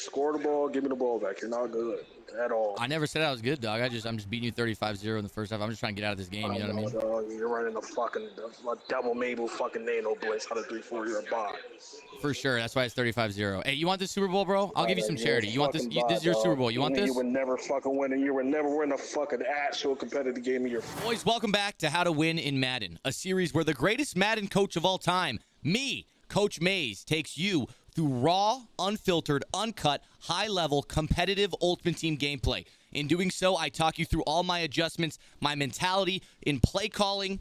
Score the ball, give me the ball back. You're not good at all. I never said I was good, dog. I'm just beating you 35-0 in the first half. I'm just trying to get out of this game, you know what I mean? Dog, you're running a double Mabel fucking nano blitz out of 3-4. You're a bot. For sure. That's why it's 35-0. Hey, you want this Super Bowl, bro? I'll give you some charity. You want this? This is your Super Bowl. You want this? You would never fucking win, and you would never win a fucking actual competitive game in your... Boys, welcome back to How to Win in Madden, a series where the greatest Madden coach of all time, me, Coach Mayz, takes you through raw, unfiltered, uncut, high-level, competitive Ultimate Team gameplay. In doing so, I talk you through all my adjustments, my mentality in play calling,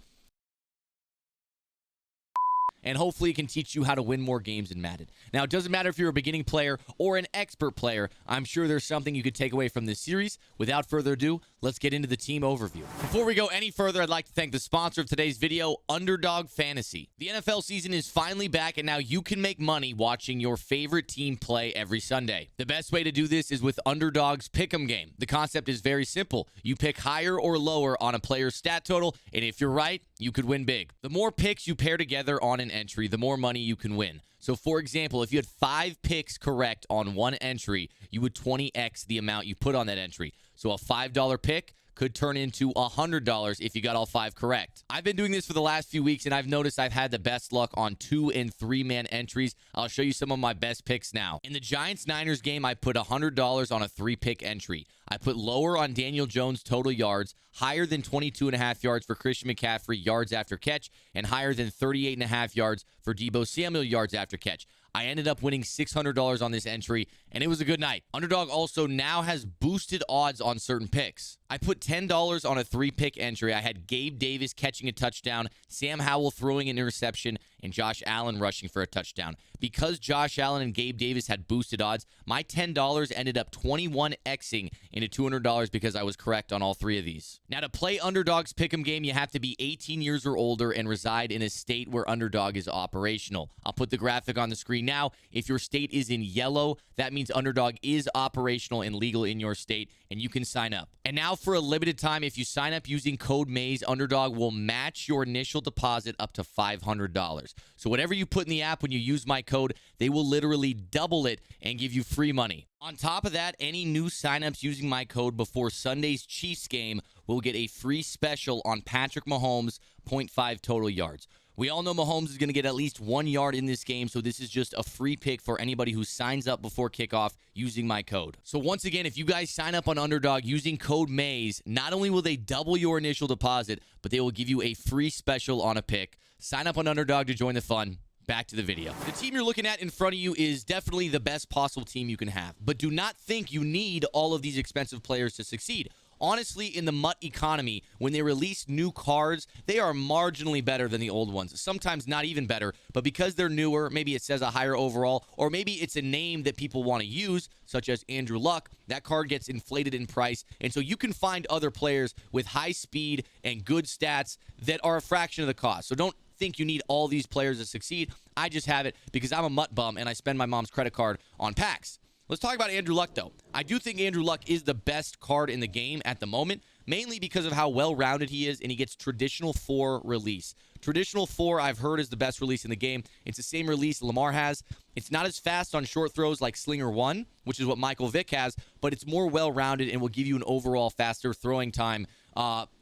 and hopefully it can teach you how to win more games in Madden. Now, it doesn't matter if you're a beginning player or an expert player. I'm sure there's something you could take away from this series. Without further ado, let's get into the team overview. Before we go any further, I'd like to thank the sponsor of today's video, Underdog Fantasy. The NFL season is finally back, and now you can make money watching your favorite team play every Sunday. The best way to do this is with Underdog's Pick'em game. The concept is very simple. You pick higher or lower on a player's stat total, and if you're right, you could win big. The more picks you pair together on an entry, the more money you can win. So, for example, if you had 5 picks correct on one entry, you would 20x the amount you put on that entry. So a $5 pick could turn into $100 if you got all 5 correct. I've been doing this for the last few weeks, and I've noticed I've had the best luck on 2- and 3-man entries. I'll show you some of my best picks now. In the Giants-Niners game, I put $100 on a 3-pick entry. I put lower on Daniel Jones' total yards, higher than 22.5 yards for Christian McCaffrey yards after catch, and higher than 38.5 yards for Deebo Samuel yards after catch. I ended up winning $600 on this entry, and it was a good night. Underdog also now has boosted odds on certain picks. I put $10 on a 3-pick entry. I had Gabe Davis catching a touchdown, Sam Howell throwing an interception, and Josh Allen rushing for a touchdown. Because Josh Allen and Gabe Davis had boosted odds, my $10 ended up 21xing into $200 because I was correct on all 3 of these. Now, to play Underdog's Pick'em game, you have to be 18 years or older and reside in a state where Underdog is operational. I'll put the graphic on the screen now. If your state is in yellow, that means Underdog is operational and legal in your state, and you can sign up. And now, for a limited time, if you sign up using code Mayz, Underdog will match your initial deposit up to $500. So whatever you put in the app when you use my code, they will literally double it and give you free money. On top of that, any new signups using my code before Sunday's Chiefs game will get a free special on Patrick Mahomes' 0.5 total yards. We all know Mahomes is going to get at least 1 yard in this game, so this is just a free pick for anybody who signs up before kickoff using my code. So once again, if you guys sign up on Underdog using code Mayz, not only will they double your initial deposit, but they will give you a free special on a pick. Sign up on Underdog to join the fun. Back to the video. The team you're looking at in front of you is definitely the best possible team you can have, but do not think you need all of these expensive players to succeed. Honestly, in the MUT economy, when they release new cards, they are marginally better than the old ones. Sometimes not even better, but because they're newer, maybe it says a higher overall, or maybe it's a name that people want to use, such as Andrew Luck, that card gets inflated in price, and so you can find other players with high speed and good stats that are a fraction of the cost. So don't think you need all these players to succeed. I just have it because I'm a MUT bum and I spend my mom's credit card on packs. Let's talk about Andrew Luck, though. I do think Andrew Luck is the best card in the game at the moment, mainly because of how well-rounded he is, and he gets Traditional 4 release. Traditional 4, I've heard, is the best release in the game. It's the same release Lamar has. It's not as fast on short throws like Slinger 1, which is what Michael Vick has, but it's more well-rounded and will give you an overall faster throwing time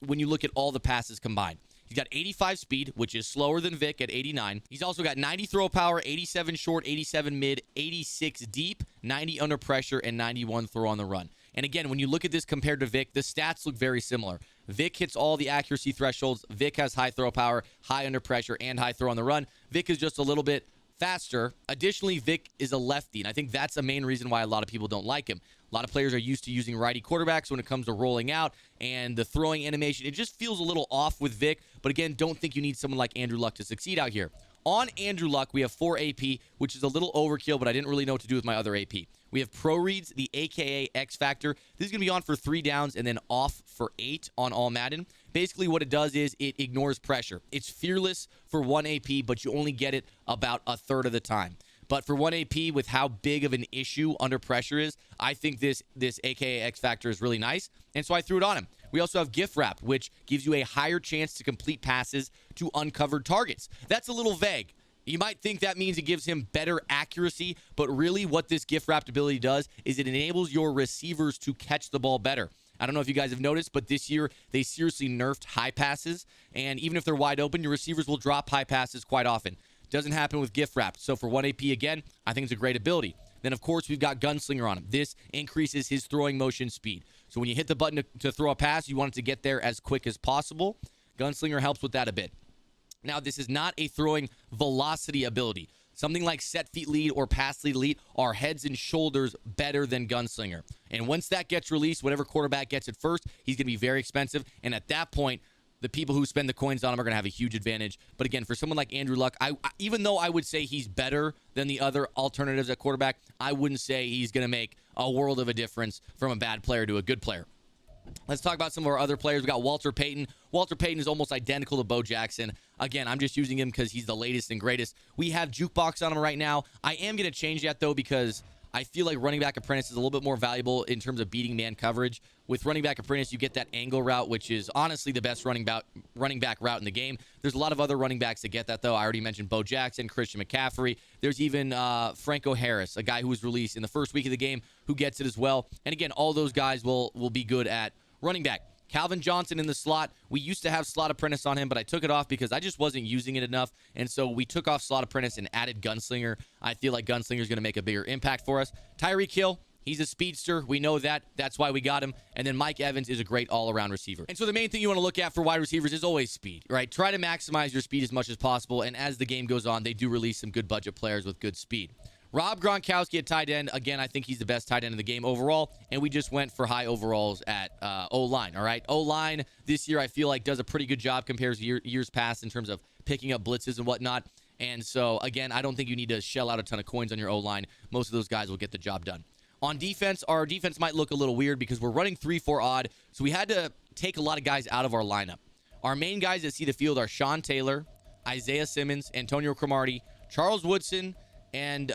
when you look at all the passes combined. He's got 85 speed, which is slower than Vic at 89. He's also got 90 throw power, 87 short, 87 mid, 86 deep, 90 under pressure, and 91 throw on the run. And again, when you look at this compared to Vic, the stats look very similar. Vic hits all the accuracy thresholds. Vic has high throw power, high under pressure, and high throw on the run. Vic is just a little bit faster. Additionally, Vic is a lefty, and I think that's a main reason why a lot of people don't like him. A lot of players are used to using righty quarterbacks when it comes to rolling out, and the throwing animation, it just feels a little off with Vic. But again, don't think you need someone like Andrew Luck to succeed out here. On Andrew Luck, we have 4 AP, which is a little overkill, but I didn't really know what to do with my other AP. We have Pro Reads, the AKA X Factor. This is going to be on for 3 downs and then off for 8 on all Madden. Basically, what it does is it ignores pressure. It's fearless for 1 AP, but you only get it about a third of the time. But for 1 AP, with how big of an issue under pressure is, I think this AKA X Factor is really nice, and so I threw it on him. We also have Gift Wrap, which gives you a higher chance to complete passes to uncovered targets. That's a little vague. You might think that means it gives him better accuracy, but really what this gift wrapped ability does is it enables your receivers to catch the ball better. I don't know if you guys have noticed, but this year they seriously nerfed high passes, and even if they're wide open, your receivers will drop high passes quite often. Doesn't happen with gift wrap. So for 1 AP, again, I think it's a great ability. Then, of course, we've got Gunslinger on him. This increases his throwing motion speed. So when you hit the button to throw a pass, you want it to get there as quick as possible. Gunslinger helps with that a bit. Now, this is not a throwing velocity ability. Something like set feet lead or pass lead elite are heads and shoulders better than Gunslinger. And once that gets released, whatever quarterback gets it first, he's going to be very expensive. And at that point, the people who spend the coins on him are going to have a huge advantage. But again, for someone like Andrew Luck, even though I would say he's better than the other alternatives at quarterback, I wouldn't say he's going to make a world of a difference from a bad player to a good player. Let's talk about some of our other players. We got Walter Payton. Walter Payton is almost identical to Bo Jackson. Again, I'm just using him because he's the latest and greatest. We have Jukebox on him right now. I am going to change that, though, because I feel like running back apprentice is a little bit more valuable in terms of beating man coverage. With running back apprentice, you get that angle route, which is honestly the best running back route in the game. There's a lot of other running backs that get that, though. I already mentioned Bo Jackson, Christian McCaffrey. There's even Franco Harris, a guy who was released in the first week of the game, who gets it as well. And again, all those guys will be good at running back. Calvin Johnson in the slot. We used to have slot apprentice on him, but I took it off because I just wasn't using it enough. And so we took off slot apprentice and added Gunslinger. I feel like Gunslinger is going to make a bigger impact for us. Tyreek Hill, he's a speedster. We know that. That's why we got him. And then Mike Evans is a great all-around receiver. And so the main thing you want to look at for wide receivers is always speed, right? Try to maximize your speed as much as possible. And as the game goes on, they do release some good budget players with good speed. Rob Gronkowski at tight end. Again, I think he's the best tight end in the game overall, and we just went for high overalls at O-line, all right? O-line this year I feel like does a pretty good job compared to years past in terms of picking up blitzes and whatnot. And so, again, I don't think you need to shell out a ton of coins on your O-line. Most of those guys will get the job done. On defense, our defense might look a little weird because we're running 3-4 odd, so we had to take a lot of guys out of our lineup. Our main guys that see the field are Sean Taylor, Isaiah Simmons, Antonio Cromartie, Charles Woodson, and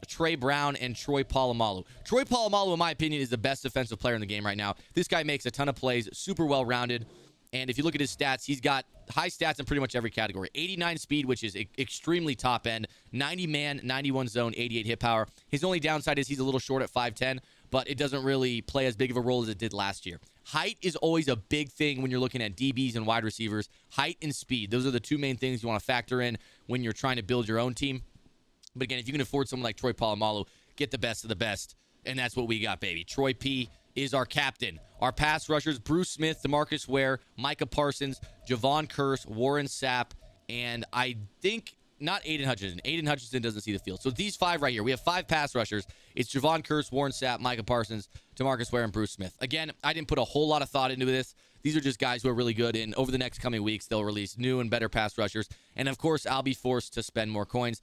Trey Brown and Troy Polamalu. Troy Polamalu, in my opinion, is the best defensive player in the game right now. This guy makes a ton of plays, super well-rounded. And if you look at his stats, he's got high stats in pretty much every category. 89 speed, which is extremely top end. 90 man, 91 zone, 88 hit power. His only downside is he's a little short at 5'10", but it doesn't really play as big of a role as it did last year. Height is always a big thing when you're looking at DBs and wide receivers. Height and speed. Those are the two main things you want to factor in when you're trying to build your own team. But again, if you can afford someone like Troy Polamalu, get the best of the best. And that's what we got, baby. Troy P is our captain. Our pass rushers, Bruce Smith, DeMarcus Ware, Micah Parsons, Javon Curse, Warren Sapp, and I think not Aiden Hutchinson. Aiden Hutchinson doesn't see the field. So these five right here, we have five pass rushers. It's Javon Curse, Warren Sapp, Micah Parsons, DeMarcus Ware, and Bruce Smith. Again, I didn't put a whole lot of thought into this. These are just guys who are really good, and over the next coming weeks, they'll release new and better pass rushers. And, of course, I'll be forced to spend more coins.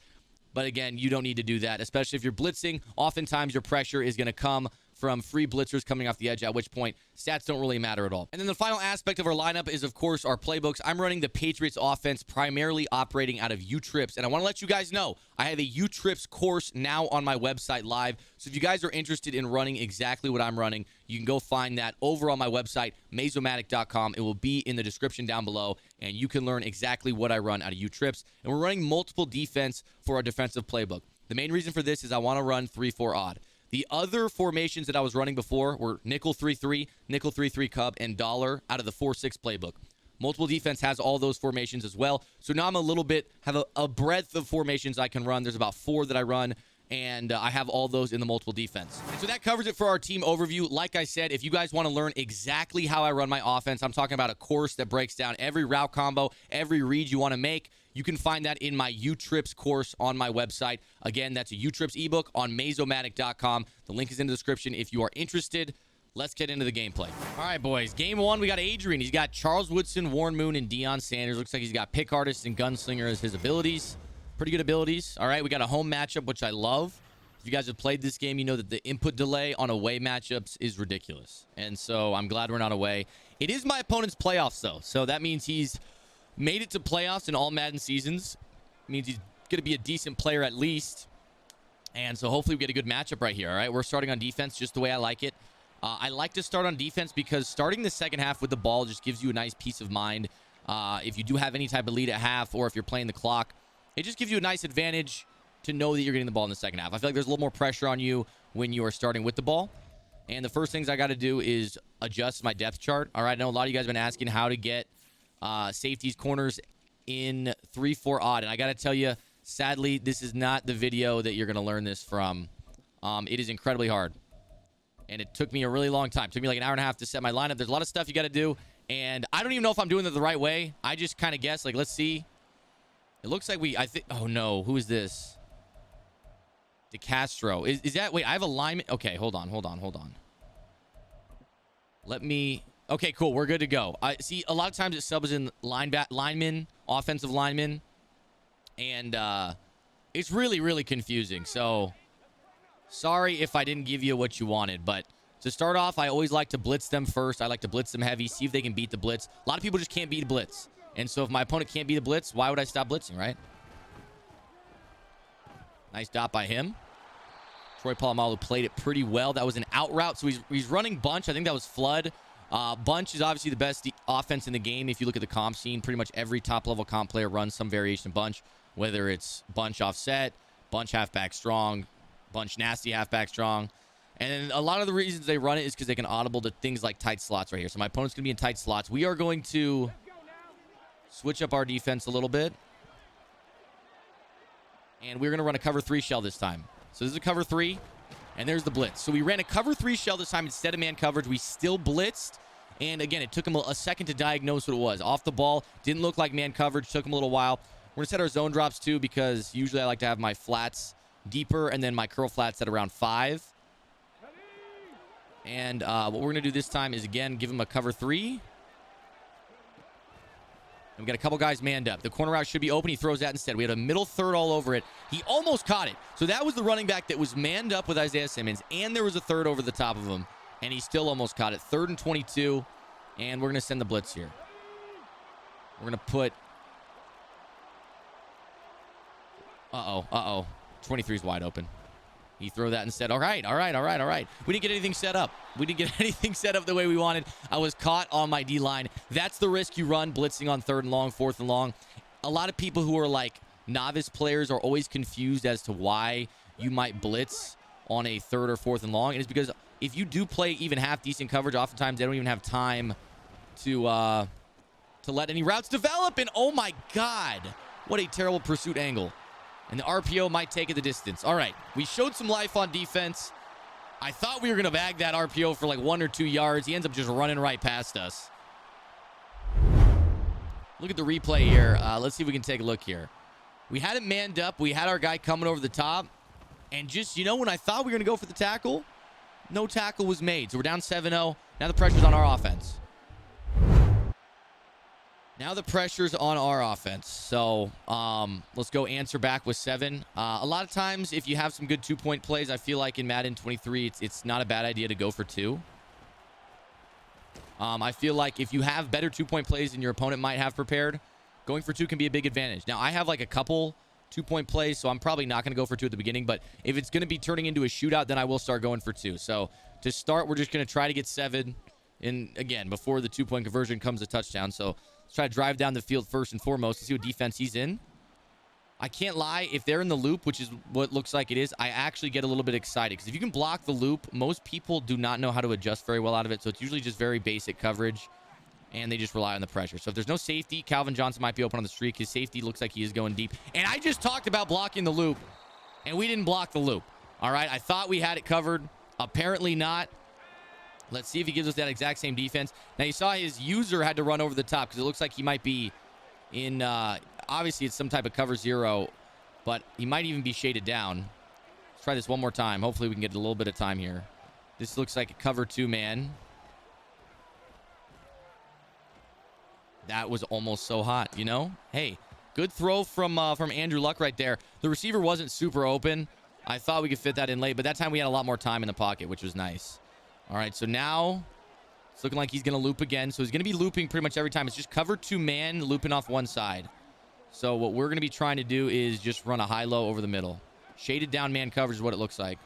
But again, you don't need to do that, especially if you're blitzing. Oftentimes, your pressure is going to come from free blitzers coming off the edge, at which point stats don't really matter at all. And then the final aspect of our lineup is, of course, our playbooks. I'm running the Patriots offense primarily operating out of U-Trips. And I want to let you guys know, I have a U-Trips course now on my website live. So if you guys are interested in running exactly what I'm running, you can go find that over on my website, mayzomatic.com. It will be in the description down below, and you can learn exactly what I run out of U-Trips. And we're running multiple defense for our defensive playbook. The main reason for this is I want to run 3-4 odd. The other formations that I was running before were nickel 3-3, nickel 3-3 cub, and dollar out of the 4-6 playbook. Multiple defense has all those formations as well. So now I'm have a breadth of formations I can run. There's about 4 that I run, and I have all those in the multiple defense. And so that covers it for our team overview. Like I said, if you guys want to learn exactly how I run my offense, I'm talking about a course that breaks down every route combo, every read you want to make. You can find that in my U-Trips course on my website. Again, that's a U-Trips ebook on mayzomatic.com. The link is in the description if you are interested. Let's get into the gameplay. All right, boys. Game 1, we got Adrian. He's got Charles Woodson, Warren Moon, and Deion Sanders. Looks like he's got Pick Artist and Gunslinger as his abilities. Pretty good abilities. All right, we got a home matchup, which I love. If you guys have played this game, you know that the input delay on away matchups is ridiculous. And so I'm glad we're not away. It is my opponent's playoffs, though. So that means he's made it to playoffs in all Madden seasons. It means he's going to be a decent player at least. And so hopefully we get a good matchup right here, all right? We're starting on defense just the way I like it. I like to start on defense because starting the second half with the ball just gives you a nice peace of mind. If you do have any type of lead at half or if you're playing the clock, it just gives you a nice advantage to know that you're getting the ball in the second half. I feel like there's a little more pressure on you when you are starting with the ball. And the first things I got to do is adjust my depth chart. All right, I know a lot of you guys have been asking how to get safeties, corners in 3-4 odd. And I got to tell you, sadly, this is not the video that you're going to learn this from. It is incredibly hard. And it took me a really long time. It took me like an hour and a half to set my lineup. There's a lot of stuff you got to do. And I don't even know if I'm doing it the right way. I just kind of guess. Like, let's see. It looks like I think, oh no, who is this? DeCastro. Is that, wait, I have alignment. Okay, hold on. Let me, okay, cool. We're good to go. I see a lot of times it subs in lineman, offensive lineman. And it's really, really confusing. So, sorry if I didn't give you what you wanted. But to start off, I always like to blitz them first. I like to blitz them heavy, see if they can beat the blitz. A lot of people just can't beat a blitz. And so if my opponent can't beat the blitz, why would I stop blitzing, right? Nice dot by him. Troy Polamalu played it pretty well. That was an out route. So he's running bunch. I think that was flood. Bunch is obviously the best offense in the game. If you look at the comp scene, pretty much every top-level comp player runs some variation of bunch, whether it's bunch offset, bunch halfback strong, bunch nasty halfback strong. And then a lot of the reasons they run it is because they can audible to things like tight slots right here. So my opponent's going to be in tight slots. We are going to switch up our defense a little bit. And we're going to run a cover 3 shell this time. So this is a cover 3, and there's the blitz. So we ran a cover 3 shell this time instead of man coverage. We still blitzed. And again, it took him a second to diagnose what it was. Off the ball, didn't look like man coverage. Took him a little while. We're going to set our zone drops too, because usually I like to have my flats deeper and then my curl flats at around 5. And what we're going to do this time is, again, give him a cover 3. And we got a couple guys manned up. The corner route should be open. He throws that instead. We had a middle third all over it. He almost caught it. So that was the running back that was manned up with Isaiah Simmons, and there was a third over the top of him, and he still almost caught it. 3rd and 22, and we're going to send the blitz here. We're going to put... Uh-oh. 23's wide open. He threw that instead. All right. We didn't get anything set up. The way we wanted. I was caught on my D-line. That's the risk you run blitzing on 3rd and long, 4th and long. A lot of people who are like novice players are always confused as to why you might blitz on a 3rd or 4th and long. And it's because if you do play even half decent coverage, oftentimes they don't even have time to let any routes develop. And oh my God, what a terrible pursuit angle. And the RPO might take it the distance. All right, we showed some life on defense. I thought we were going to bag that RPO for like 1 or 2 yards. He ends up just running right past us. Look at the replay here. Let's see if we can take a look here. We had it manned up. We had our guy coming over the top. And just, when I thought we were going to go for the tackle, no tackle was made. So we're down 7-0. Now the pressure's on our offense. So let's go answer back with 7. A lot of times, if you have some good 2-point plays, I feel like in Madden 23, it's not a bad idea to go for 2. I feel like if you have better 2-point plays than your opponent might have prepared, going for 2 can be a big advantage. Now, I have like a couple 2-point plays, so I'm probably not going to go for 2 at the beginning. But if it's going to be turning into a shootout, then I will start going for 2. So to start, we're just going to try to get 7. And again, before the 2-point conversion comes a touchdown. So let's try to drive down the field first and foremost to see what defense he's in. I can't lie. If they're in the loop, which is what looks like it is, I actually get a little bit excited. Because if you can block the loop, most people do not know how to adjust very well out of it. So it's usually just very basic coverage. And they just rely on the pressure. So if there's no safety, Calvin Johnson might be open on the streak. His safety looks like he is going deep. And I just talked about blocking the loop. And we didn't block the loop. All right. I thought we had it covered. Apparently not. Let's see if he gives us that exact same defense. Now, you saw his user had to run over the top because it looks like he might be in, obviously, it's some type of cover 0, but he might even be shaded down. Let's try this one more time. Hopefully, we can get a little bit of time here. This looks like a cover 2 man. That was almost so hot, Hey, good throw from Andrew Luck right there. The receiver wasn't super open. I thought we could fit that in late, but that time we had a lot more time in the pocket, which was nice. All right, so now it's looking like he's going to loop again. So he's going to be looping pretty much every time. It's just cover 2 man looping off one side. So what we're going to be trying to do is just run a high-low over the middle. Shaded down man coverage is what it looks like.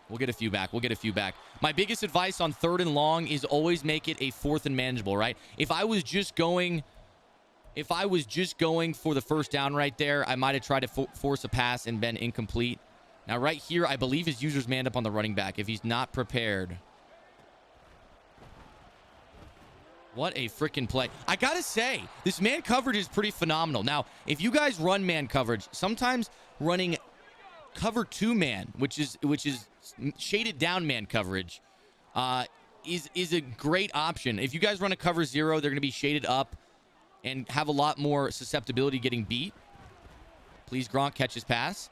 We'll get a few back. My biggest advice on 3rd and long is always make it a 4th and manageable, right? If I was just going If I was just going for the first down right there, I might have tried to force a pass and been incomplete. Now, right here, I believe his user's manned up on the running back. If he's not prepared. What a freaking play. I got to say, this man coverage is pretty phenomenal. Now, if you guys run man coverage, sometimes running cover 2 man, which is shaded down man coverage, is a great option. If you guys run a cover 0, they're going to be shaded up and have a lot more susceptibility getting beat. Please, Gronk, catch his pass.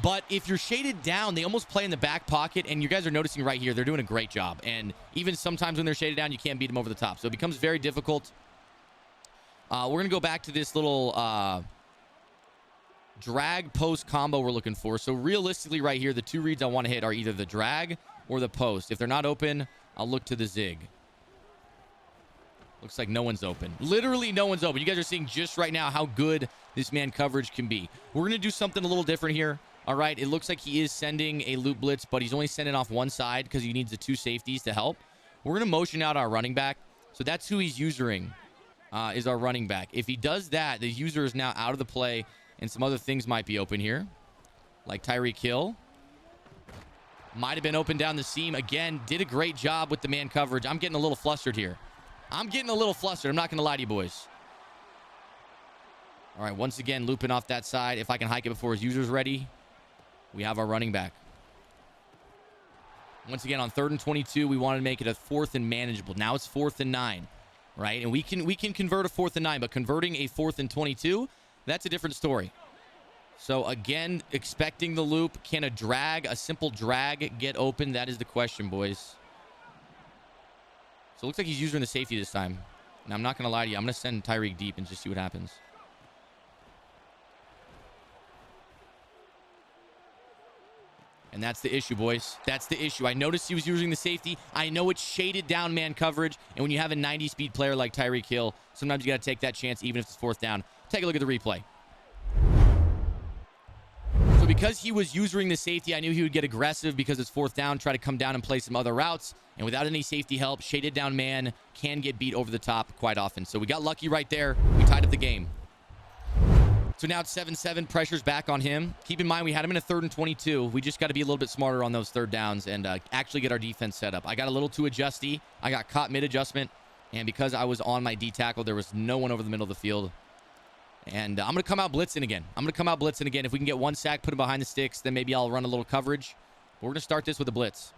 But if you're shaded down, they almost play in the back pocket, and you guys are noticing right here, they're doing a great job. And even sometimes when they're shaded down, you can't beat them over the top. So it becomes very difficult. We're going to go back to this little drag post combo we're looking for. So realistically right here, the 2 reads I want to hit are either the drag or the post. If they're not open, I'll look to the zig. Looks like no one's open. Literally no one's open. You guys are seeing just right now how good this man coverage can be. We're going to do something a little different here. All right, it looks like he is sending a loop blitz, but he's only sending off one side because he needs the 2 safeties to help. We're going to motion out our running back. So that's who he's using, is our running back. If he does that, the user is now out of the play, and some other things might be open here, like Tyreek Hill. Might have been open down the seam. Again, did a great job with the man coverage. I'm getting a little flustered here. I'm getting a little flustered. I'm not going to lie to you boys. All right, once again, looping off that side. If I can hike it before his user's ready, we have our running back. Once again, on 3rd and 22, we wanted to make it a 4th and manageable. Now it's 4th and 9, right? And we can convert a 4th and 9, but converting a 4th and 22, that's a different story. So again, expecting the loop. Can a simple drag get open? That is the question, boys. So it looks like he's using the safety this time. Now, I'm not going to lie to you. I'm going to send Tyreek deep and just see what happens. And that's the issue, boys. That's the issue. I noticed he was using the safety. I know it's shaded down man coverage. And when you have a 90-speed player like Tyreek Hill, sometimes you got to take that chance even if it's 4th down. Take a look at the replay. So because he was using the safety, I knew he would get aggressive because it's 4th down, try to come down and play some other routes. And without any safety help, shaded down man can get beat over the top quite often. So we got lucky right there. We tied up the game. So now it's 7-7. Pressure's back on him. Keep in mind, we had him in a 3rd and 22. We just got to be a little bit smarter on those 3rd downs and actually get our defense set up. I got a little too adjusty. I got caught mid-adjustment. And because I was on my D tackle, there was no one over the middle of the field. And I'm going to come out blitzing again. If we can get 1 sack, put him behind the sticks, then maybe I'll run a little coverage. But we're going to start this with a blitz.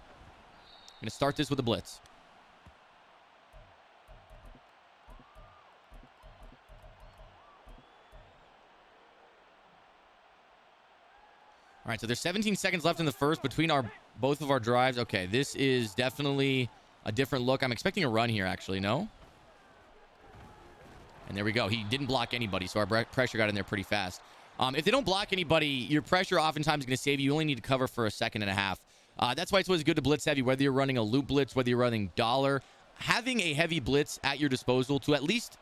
All right, so there's 17 seconds left in the first between both of our drives. Okay, this is definitely a different look. I'm expecting a run here, actually. No? And there we go. He didn't block anybody, so our pressure got in there pretty fast. If they don't block anybody, your pressure oftentimes is going to save you. You only need to cover for a second and a half. That's why it's always good to blitz heavy, whether you're running a loop blitz, whether you're running dollar. Having a heavy blitz at your disposal to at least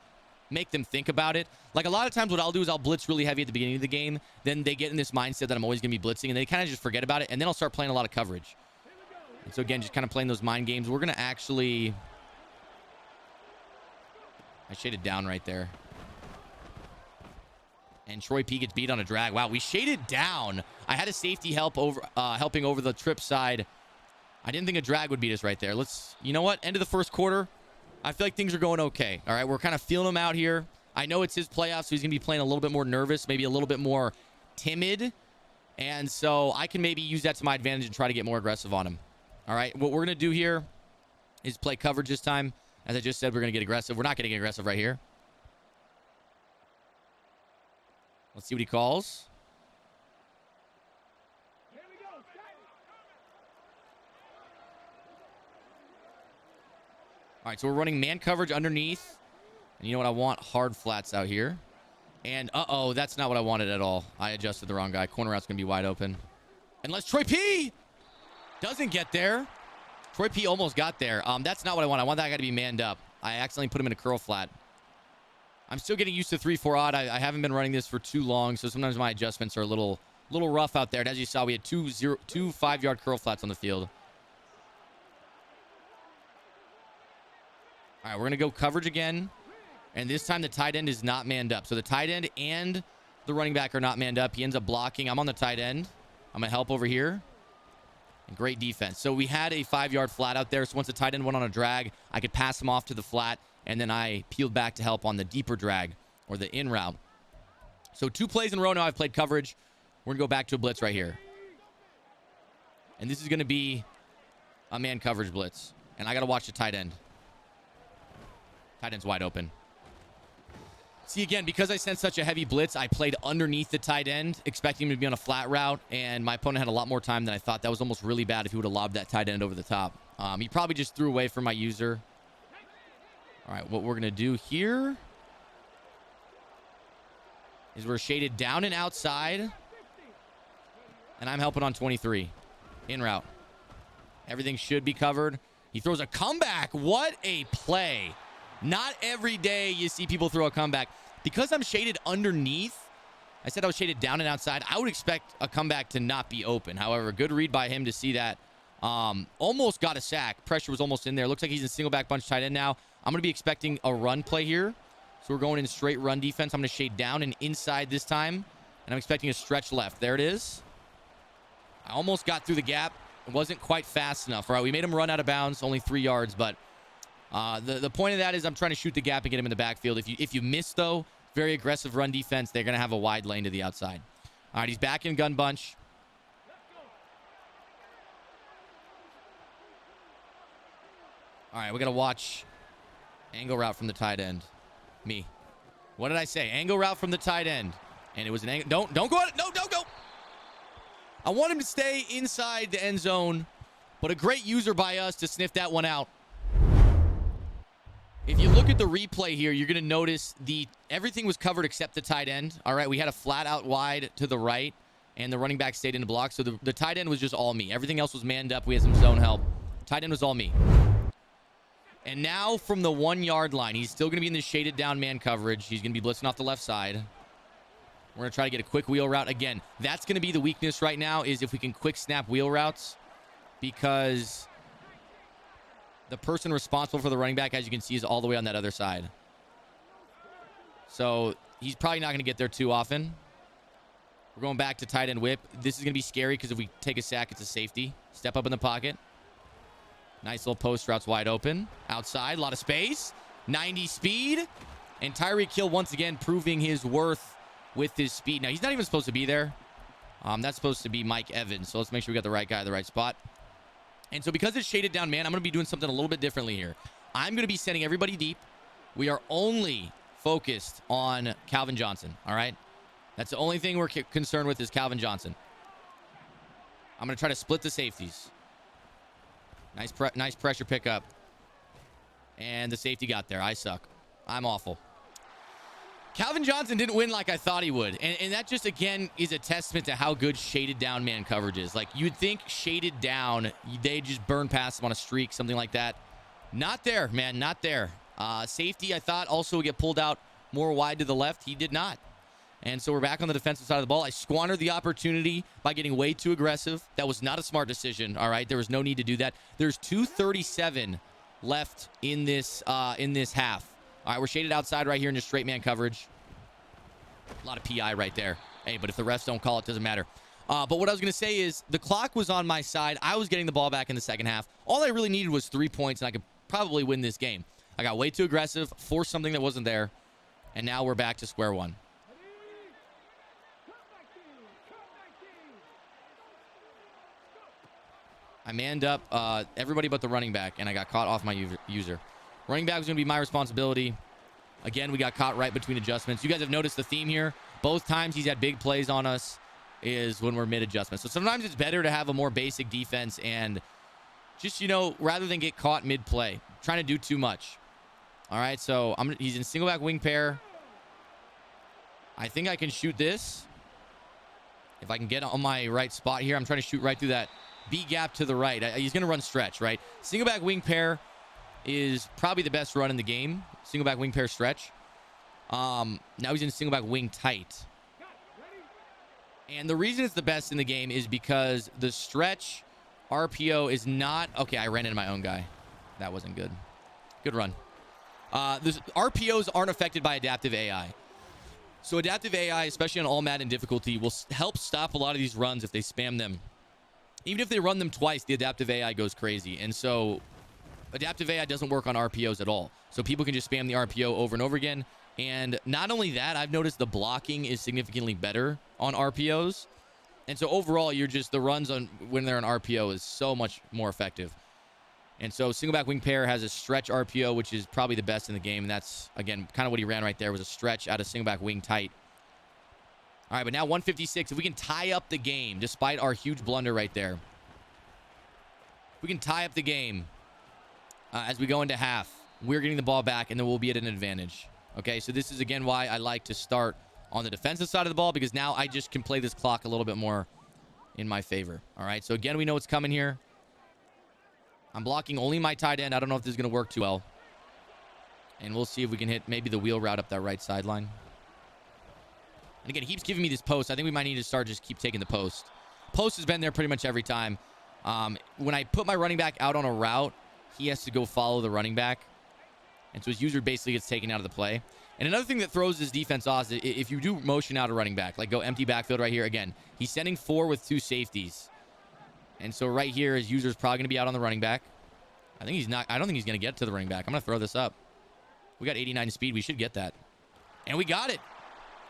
make them think about it. Like a lot of times what I'll do is I'll blitz really heavy at the beginning of the game. Then they get in this mindset that I'm always going to be blitzing, and they kind of just forget about it. And then I'll start playing a lot of coverage. And so, again, just kind of playing those mind games. We're going to actually... I shaded down right there. And Troy P gets beat on a drag. Wow, we shaded down. I had a safety helping over the trip side. I didn't think a drag would beat us right there. You know what? End of the first quarter. I feel like things are going okay. All right, we're kind of feeling him out here. I know it's his playoffs, so he's going to be playing a little bit more nervous, maybe a little bit more timid. And so I can maybe use that to my advantage and try to get more aggressive on him. All right, what we're going to do here is play coverage this time. As I just said, we're going to get aggressive. We're not going to get aggressive right here. Let's see what he calls. All right, so we're running man coverage underneath. And you know what? I want hard flats out here. And, uh-oh, that's not what I wanted at all. I adjusted the wrong guy. Corner route's going to be wide open. Unless Troy P doesn't get there. Troy P almost got there. That's not what I want. I want that guy to be manned up. I accidentally put him in a curl flat. I'm still getting used to 3-4 odd. I haven't been running this for too long, so sometimes my adjustments are a little rough out there. And as you saw, we had two 5-yard curl flats on the field. All right, we're going to go coverage again. And this time the tight end is not manned up. So the tight end and the running back are not manned up. He ends up blocking. I'm on the tight end. I'm going to help over here. And great defense. So we had a 5-yard flat out there. So once the tight end went on a drag, I could pass him off to the flat. And then I peeled back to help on the deeper drag or the in route. So 2 plays in a row now I've played coverage. We're going to go back to a blitz right here. And this is going to be a man coverage blitz. And I got to watch the tight end. Tight end's wide open. See, again, because I sent such a heavy blitz, I played underneath the tight end, expecting him to be on a flat route, and my opponent had a lot more time than I thought. That was almost really bad if he would have lobbed that tight end over the top. He probably just threw away from my user. All right, what we're going to do here is we're shaded down and outside, and I'm helping on 23. In route. Everything should be covered. He throws a comeback. What a play. Not every day you see people throw a comeback. Because I'm shaded underneath, I said I was shaded down and outside, I would expect a comeback to not be open. However, good read by him to see that. Almost got a sack. Pressure was almost in there. Looks like he's in single back bunch tight end now. I'm going to be expecting a run play here. So we're going in straight run defense. I'm going to shade down and inside this time. And I'm expecting a stretch left. There it is. I almost got through the gap. It wasn't quite fast enough. All right, we made him run out of bounds, only 3 yards, but the point of that is I'm trying to shoot the gap and get him in the backfield. If you miss, though, very aggressive run defense, they're going to have a wide lane to the outside. All right, he's back in gun bunch. All right, we got to watch angle route from the tight end. Me. What did I say? Angle route from the tight end. And it was an angle. Don't go out. No, don't go. I want him to stay inside the end zone, but a great user by us to sniff that one out. If you look at the replay here, you're going to notice everything was covered except the tight end. All right, we had a flat out wide to the right, and the running back stayed in the block. So the tight end was just all me. Everything else was manned up. We had some zone help. Tight end was all me. And now from the 1 yard line, he's still going to be in the shaded down man coverage. He's going to be blitzing off the left side. We're going to try to get a quick wheel route. Again, that's going to be the weakness right now is if we can quick snap wheel routes, because the person responsible for the running back, as you can see, is all the way on that other side. So he's probably not going to get there too often. We're going back to tight end whip. This is going to be scary because if we take a sack, it's a safety. Step up in the pocket. Nice little post routes wide open. Outside, a lot of space. 90 speed. And Tyreek Hill once again proving his worth with his speed. Now, he's not even supposed to be there. That's supposed to be Mike Evans. So let's make sure we got the right guy at the right spot. And so because it's shaded down, man, I'm going to be doing something a little bit differently here. I'm going to be sending everybody deep. We are only focused on Calvin Johnson, all right? That's the only thing we're concerned with is Calvin Johnson. I'm going to try to split the safeties. Nice pressure pickup. And the safety got there. I suck. I'm awful. Calvin Johnson didn't win like I thought he would. And that just, again, is a testament to how good shaded down man coverage is. Like, you'd think shaded down, they just burn past him on a streak, something like that. Not there, man. Not there. Safety, I thought, also would get pulled out more wide to the left. He did not. And so we're back on the defensive side of the ball. I squandered the opportunity by getting way too aggressive. That was not a smart decision, all right? There was no need to do that. There's 2:37 left in this half. All right, we're shaded outside right here in just straight man coverage. A lot of PI right there. Hey, but if the refs don't call it, doesn't matter. But what I was going to say is the clock was on my side. I was getting the ball back in the second half. All I really needed was 3 points, and I could probably win this game. I got way too aggressive, forced something that wasn't there, and now we're back to square one. I manned up everybody but the running back, and I got caught off my user. Running back was going to be my responsibility. Again, we got caught right between adjustments. You guys have noticed the theme here. Both times he's had big plays on us is when we're mid-adjustment. So sometimes it's better to have a more basic defense and just, rather than get caught mid-play, trying to do too much. All right, so he's in single back wing pair. I think I can shoot this. If I can get on my right spot here, I'm trying to shoot right through that B gap to the right. He's going to run stretch, right? Single back wing pair is probably the best run in the game. Single back wing pair stretch. Now he's in single back wing tight. And the reason it's the best in the game is because the stretch RPO is not... Okay, I ran into my own guy. That wasn't good. Good run. The RPOs aren't affected by adaptive AI. So adaptive AI, especially on all Madden difficulty, will help stop a lot of these runs if they spam them. Even if they run them twice, the adaptive AI goes crazy. And so adaptive AI doesn't work on RPOs at all. So people can just spam the RPO over and over again. And not only that, I've noticed the blocking is significantly better on RPOs. And so overall, the runs on when they're on RPO is so much more effective. And so single back wing pair has a stretch RPO, which is probably the best in the game. And that's, again, kind of what he ran right there, was a stretch out of single back wing tight. All right, but now 156. If we can tie up the game, despite our huge blunder right there. If we can tie up the game as we go into half, we're getting the ball back, and then we'll be at an advantage. Okay, so this is, again, why I like to start on the defensive side of the ball, because now I just can play this clock a little bit more in my favor. All right, so again, we know what's coming here. I'm blocking only my tight end. I don't know if this is going to work too well. And we'll see if we can hit maybe the wheel route up that right sideline. And again, he keeps giving me this post. I think we might need to start just keep taking the post. Post has been there pretty much every time. When I put my running back out on a route, he has to go follow the running back. And so his user basically gets taken out of the play. And another thing that throws his defense off is if you do motion out a running back, like go empty backfield right here, again, he's sending 4 with 2 safeties. And so right here, his user is probably going to be out on the running back. I don't think he's going to get to the running back. I'm going to throw this up. We got 89 speed. We should get that. And we got it.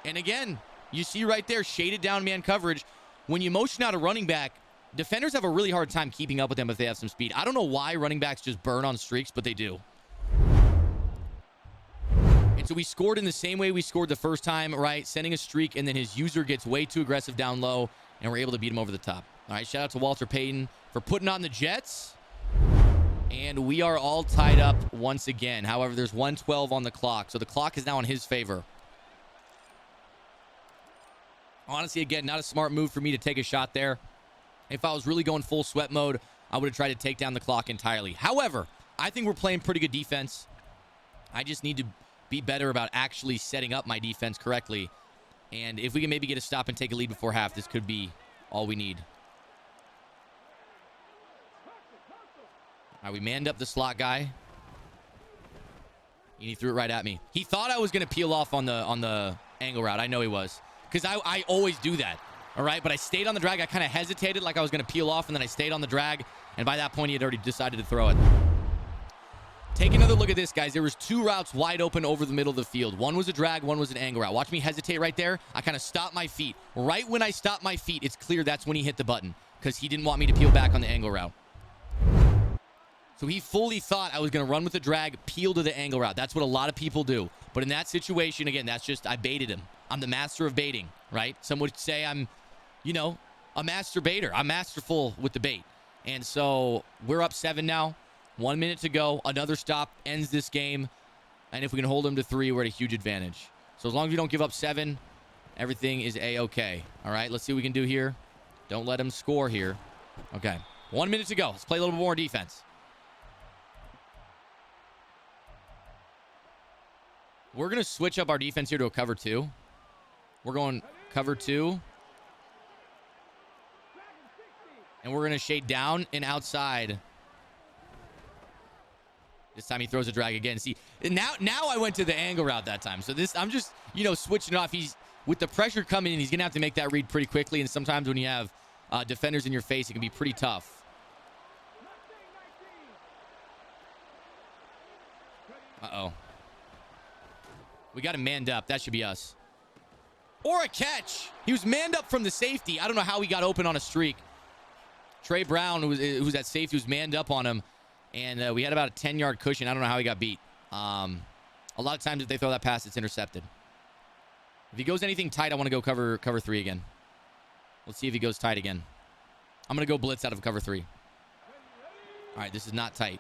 And again, you see right there, shaded down man coverage. When you motion out a running back, defenders have a really hard time keeping up with them if they have some speed. I don't know why running backs just burn on streaks, but they do. And so we scored in the same way we scored the first time, right? Sending a streak, and then his user gets way too aggressive down low, and we're able to beat him over the top. All right, shout out to Walter Payton for putting on the Jets. And we are all tied up once again. However, there's 1:12 on the clock, so the clock is now in his favor. Honestly, again, not a smart move for me to take a shot there. If I was really going full sweat mode, I would have tried to take down the clock entirely. However, I think we're playing pretty good defense. I just need to be better about actually setting up my defense correctly. And if we can maybe get a stop and take a lead before half, this could be all we need. All right, we manned up the slot guy. And he threw it right at me. He thought I was going to peel off on the angle route. I know he was. Because I always do that. All right, but I stayed on the drag. I kind of hesitated like I was going to peel off, and then I stayed on the drag. And by that point, he had already decided to throw it. Take another look at this, guys. There was 2 routes wide open over the middle of the field. One was a drag, one was an angle route. Watch me hesitate right there. I kind of stopped my feet. Right when I stopped my feet, it's clear that's when he hit the button, because he didn't want me to peel back on the angle route. So he fully thought I was going to run with the drag, peel to the angle route. That's what a lot of people do. But in that situation, again, that's just, I baited him. I'm the master of baiting, right? Some would say I'm, a master baiter. I'm masterful with the bait. And so we're up 7 now. 1 minute to go. Another stop ends this game. And if we can hold them to 3, we're at a huge advantage. So as long as we don't give up 7, everything is A-okay. All right, let's see what we can do here. Don't let him score here. Okay, 1 minute to go. Let's play a little bit more defense. We're going to switch up our defense here to a cover 2. We're going cover 2. And we're going to shade down and outside. This time he throws a drag again. See, now I went to the angle route that time. So this, I'm just, switching it off. He's, with the pressure coming in, he's going to have to make that read pretty quickly. And sometimes when you have defenders in your face, it can be pretty tough. Uh-oh. We got him manned up. That should be us. Or a catch. He was manned up from the safety. I don't know how he got open on a streak. Trey Brown, who's at safety, was manned up on him. And we had about a 10-yard cushion. I don't know how he got beat. A lot of times if they throw that pass, it's intercepted. If he goes anything tight, I want to go cover 3 again. Let's see if he goes tight again. I'm going to go blitz out of cover 3. All right, this is not tight.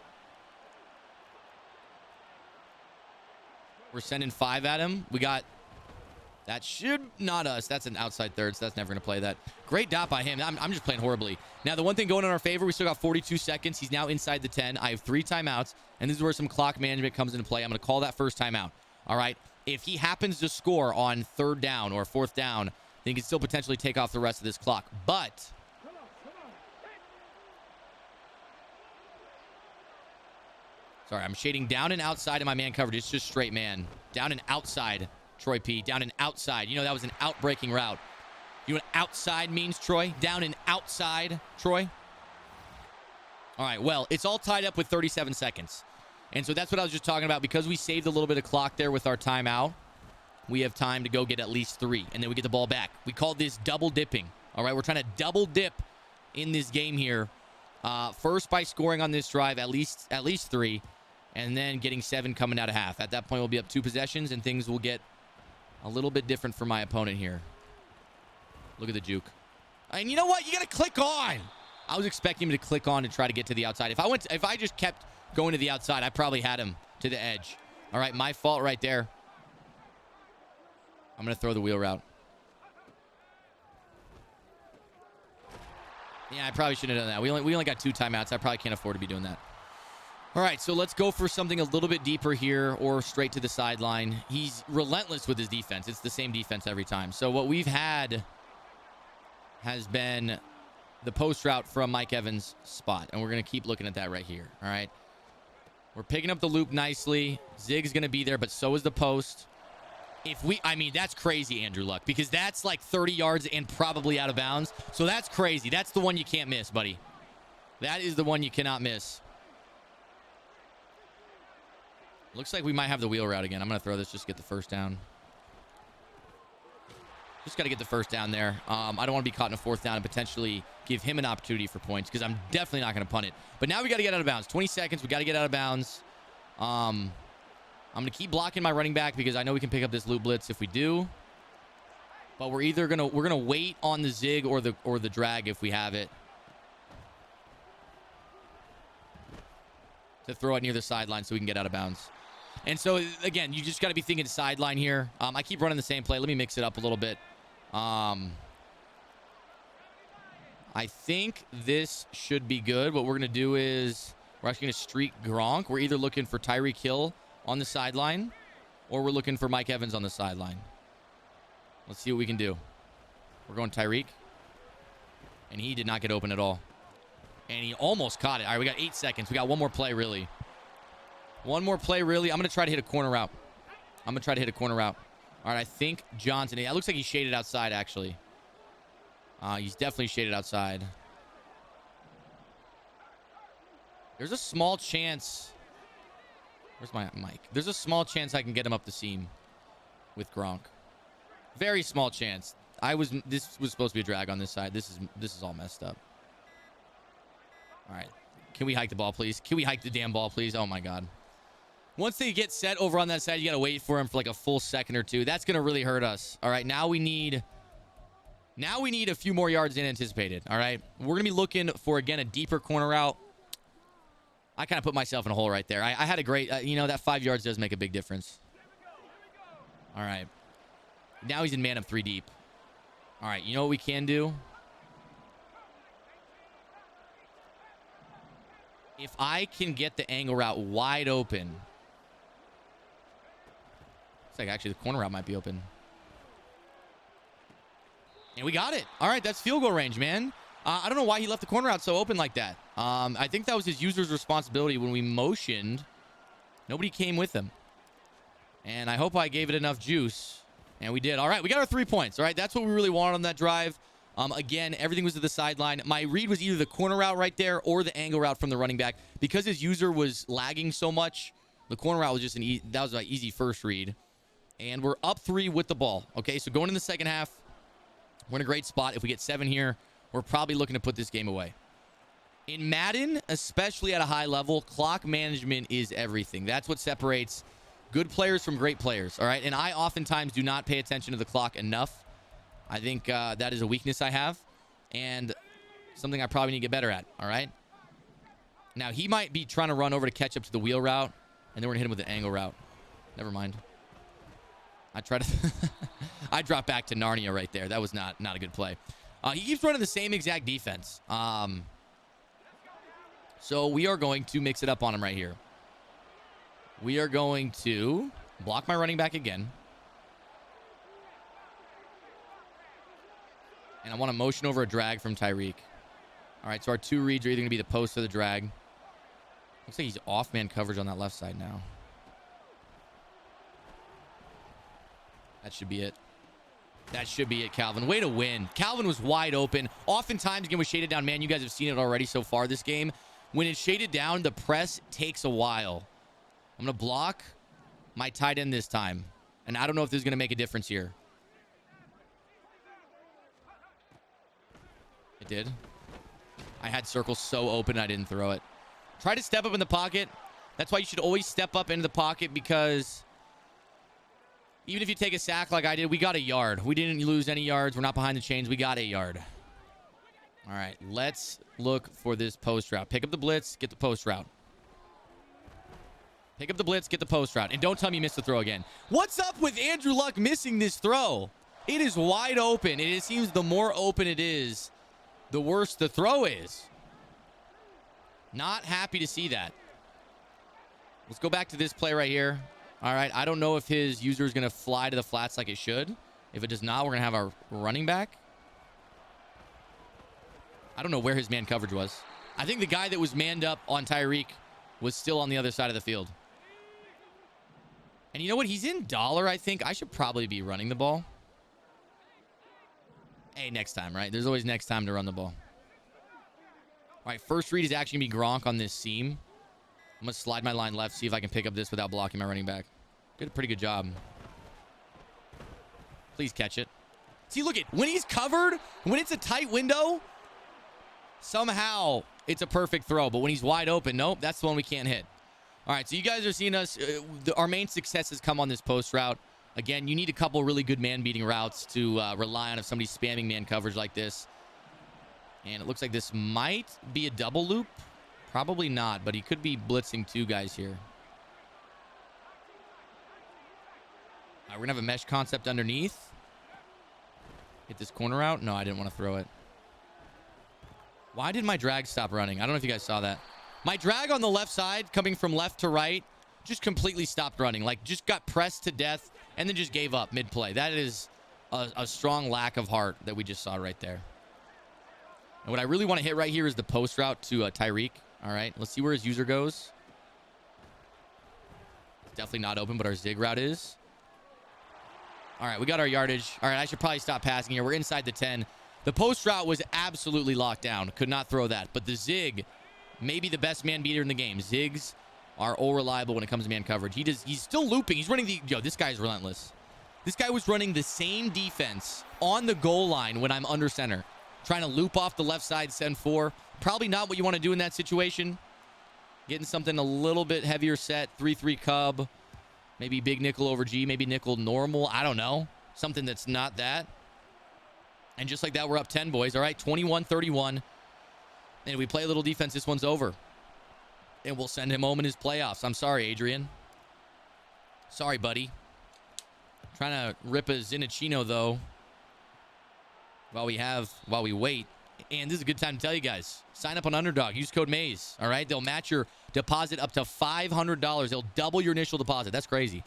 We're sending 5 at him. We got... That should not us. That's an outside third, so that's never going to play that. Great dot by him. I'm just playing horribly. Now, the one thing going in our favor, we still got 42 seconds. He's now inside the 10. I have 3 timeouts, and this is where some clock management comes into play. I'm going to call that first timeout. All right? If he happens to score on 3rd down or 4th down, then he can still potentially take off the rest of this clock. But Sorry, I'm shading down and outside of my man coverage. It's just straight man. Down and outside, Troy P. Down and outside. You know that was an out-breaking route. You know what outside means, Troy? Down and outside, Troy? All right, well, it's all tied up with 37 seconds. And so that's what I was just talking about. Because we saved a little bit of clock there with our timeout, we have time to go get at least 3. And then we get the ball back. We call this double dipping. All right, we're trying to double dip in this game here. First by scoring on this drive at least 3. And then getting 7 coming out of half. At that point, we'll be up 2 possessions, and things will get a little bit different for my opponent here. Look at the juke. And you know what? You got to click on. I was expecting him to click on and try to get to the outside. If I just kept going to the outside, I probably had him to the edge. All right, my fault right there. I'm going to throw the wheel route. Yeah, I probably shouldn't have done that. We only got 2 timeouts. I probably can't afford to be doing that. All right, so let's go for something a little bit deeper here or straight to the sideline. He's relentless with his defense. It's the same defense every time. So what we've had has been the post route from Mike Evans' spot, and we're going to keep looking at that right here. All right, we're picking up the loop nicely. Zig's going to be there, but so is the post. I mean, that's crazy, Andrew Luck, because that's like 30 yards and probably out of bounds. So that's crazy. That's the one you can't miss, buddy. That is the one you cannot miss. Looks like we might have the wheel route again. I'm going to throw this just to get the first down. Just got to get the first down there. I don't want to be caught in a 4th down and potentially give him an opportunity for points because I'm definitely not going to punt it. But now we got to get out of bounds. 20 seconds. We got to get out of bounds. I'm going to keep blocking my running back because I know we can pick up this loop blitz if we do. But we're either going to wait on the zig or the drag if we have it to throw it near the sideline so we can get out of bounds. And so, again, you just got to be thinking sideline here. I keep running the same play. Let me mix it up a little bit. I think this should be good. What we're going to do is we're actually going to streak Gronk. We're either looking for Tyreek Hill on the sideline or we're looking for Mike Evans on the sideline. Let's see what we can do. We're going Tyreek. And he did not get open at all. And he almost caught it. All right, we got 8 seconds. We got one more play, really. One more play, really. I'm going to try to hit a corner route. All right, I think Johnson. It looks like he's shaded outside, actually. He's definitely shaded outside. There's a small chance. Where's my mic? There's a small chance I can get him up the seam with Gronk. Very small chance. This was supposed to be a drag on this side. This is all messed up. All right. Can we hike the ball, please? Can we hike the damn ball, please? Oh, my God. Once they get set over on that side, you got to wait for him for like a full second or 2. That's going to really hurt us. All right, now we need a few more yards than anticipated. All right, we're going to be looking for, again, a deeper corner route. I kind of put myself in a hole right there. I had a great, that 5 yards does make a big difference. All right. Now he's in man of 3 deep. All right, you know what we can do? If I can get the angle route wide open. Looks like actually the corner route might be open. And we got it. All right, that's field goal range, man. I don't know why he left the corner route so open like that. I think that was his user's responsibility when we motioned. Nobody came with him. And I hope I gave it enough juice. And we did. All right, we got our 3 points. All right, that's what we really wanted on that drive. Again, everything was to the sideline. My read was either the corner route right there or the angle route from the running back. Because his user was lagging so much, the corner route was just that was an easy first read. And we're up 3 with the ball. Okay, so going in the second half, we're in a great spot. If we get 7 here, we're probably looking to put this game away. In Madden, especially at a high level, clock management is everything. That's what separates good players from great players, all right? And I oftentimes do not pay attention to the clock enough. I think that is a weakness I have and something I probably need to get better at, all right? Now, he might be trying to run over to catch up to the wheel route, and then we're going to hit him with the angle route. Never mind. I dropped back to Narnia right there. That was not a good play. He keeps running the same exact defense. So we are going to mix it up on him right here. We are going to block my running back again. And I want to motion over a drag from Tyreek. All right, so our 2 reads are either going to be the post or the drag. Looks like he's off man coverage on that left side now. That should be it. That should be it, Calvin. Way to win. Calvin was wide open. Oftentimes, again, with shaded down man, you guys have seen it already so far this game. When it's shaded down, the press takes a while. I'm going to block my tight end this time. And I don't know if this is going to make a difference here. It did. I had circles so open, I didn't throw it. Try to step up in the pocket. That's why you should always step up into the pocket, because even if you take a sack like I did, we got a yard. We didn't lose any yards. We're not behind the chains. We got a yard. All right, let's look for this post route. Pick up the blitz, get the post route. Pick up the blitz, get the post route. And don't tell me you missed the throw again. What's up with Andrew Luck missing this throw? It is wide open. And it seems the more open it is, the worse the throw is. Not happy to see that. Let's go back to this play right here. All right, I don't know if his user is going to fly to the flats like it should. If it does not, we're going to have our running back. I don't know where his man coverage was. I think the guy that was manned up on Tyreek was still on the other side of the field. And you know what? He's in dollar, I think. I should probably be running the ball. Hey, next time, right? There's always next time to run the ball. All right, first read is actually going to be Gronk on this seam. I'm going to slide my line left, see if I can pick up this without blocking my running back. Did a pretty good job. Please catch it. See, look at when he's covered, when it's a tight window, somehow it's a perfect throw. But when he's wide open, nope, that's the one we can't hit. All right, so you guys are seeing us. Our main success has come on this post route. Again, you need a couple really good man-beating routes to rely on if somebody's spamming man coverage like this. And it looks like this might be a double loop. Probably not, but he could be blitzing two guys here. All right, we're going to have a mesh concept underneath. Hit this corner out. No, I didn't want to throw it. Why did my drag stop running? I don't know if you guys saw that. My drag on the left side, coming from left to right, just completely stopped running. Like, just got pressed to death and then just gave up mid-play. That is a strong lack of heart that we just saw right there. And what I really want to hit right here is the post route to Tyreek. All right, let's see where his user goes. It's definitely not open, but our zig route is. All right, we got our yardage. All right, I should probably stop passing here. We're inside the 10. The post route was absolutely locked down. Could not throw that. But the zig, maybe the best man beater in the game. Zigs are all reliable when it comes to man coverage. He's still looping. He's running the... Yo, this guy's relentless. This guy was running the same defense on the goal line when I'm under center. Trying to loop off the left side, send 4. Probably not what you want to do in that situation. Getting something a little bit heavier set. 3-3 cub. Maybe big nickel over G. Maybe nickel normal. I don't know. Something that's not that. And just like that, we're up 10, boys. All right, 21-31. And if we play a little defense, this one's over. And we'll send him home in his playoffs. I'm sorry, Adrian. Sorry, buddy. Trying to rip a Zinachino, though, while we wait. And this is a good time to tell you guys, sign up on Underdog. Use code Mayz. All right, they'll match your deposit up to $500. They'll double your initial deposit. That's crazy.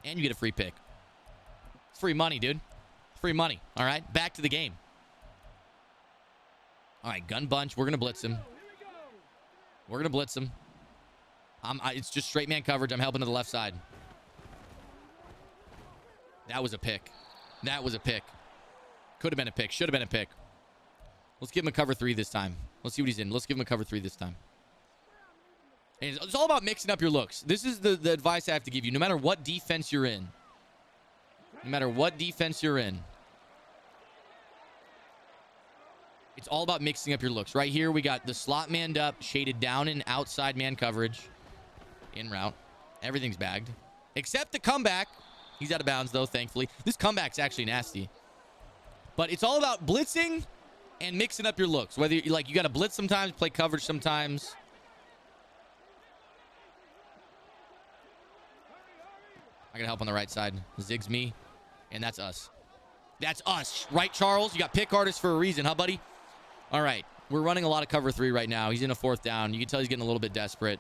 And you get a free pick. It's free money, dude. Free money. All right, back to the game. All right, gun bunch. We're going to blitz him. We're going to blitz him. It's just straight man coverage. I'm helping to the left side. That was a pick. That was a pick. Could have been a pick. Should have been a pick. Let's give him a cover 3 this time. Let's see what he's in. Let's give him a cover 3 this time. And it's all about mixing up your looks. This is the advice I have to give you. No matter what defense you're in. No matter what defense you're in. It's all about mixing up your looks. Right here, we got the slot manned up, shaded down and outside man coverage. In route. Everything's bagged. Except the comeback. He's out of bounds, though, thankfully. This comeback's actually nasty. But it's all about blitzing and mixing up your looks. Whether you got to blitz sometimes, play coverage sometimes. I got to help on the right side. Zigs me. And that's us. That's us. Right, Charles? You got pick artists for a reason, huh, buddy? All right. We're running a lot of cover 3 right now. He's in a 4th down. You can tell he's getting a little bit desperate.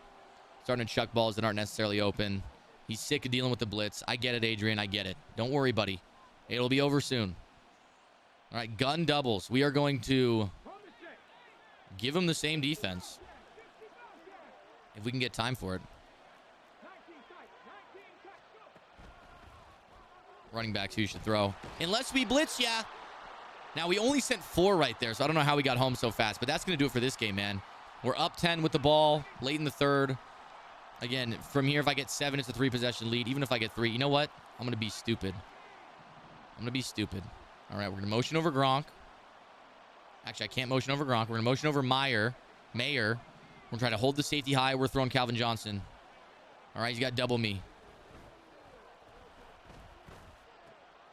Starting to chuck balls that aren't necessarily open. He's sick of dealing with the blitz. I get it, Adrian. I get it. Don't worry, buddy. It'll be over soon. All right, gun doubles. We are going to give him the same defense. if we can get time for it. Running backs who should throw. Unless we blitz, yeah. Now, we only sent 4 right there, so I don't know how we got home so fast, but that's going to do it for this game, man. We're up 10 with the ball, late in the third. Again, from here, if I get 7, it's a 3-possession lead. Even if I get 3, you know what? I'm going to be stupid. I'm going to be stupid. All right, we're going to motion over Gronk. Actually, I can't motion over Gronk. We're going to motion over Mayer. We're going to try to hold the safety high. We're throwing Calvin Johnson. All right, he's got double me.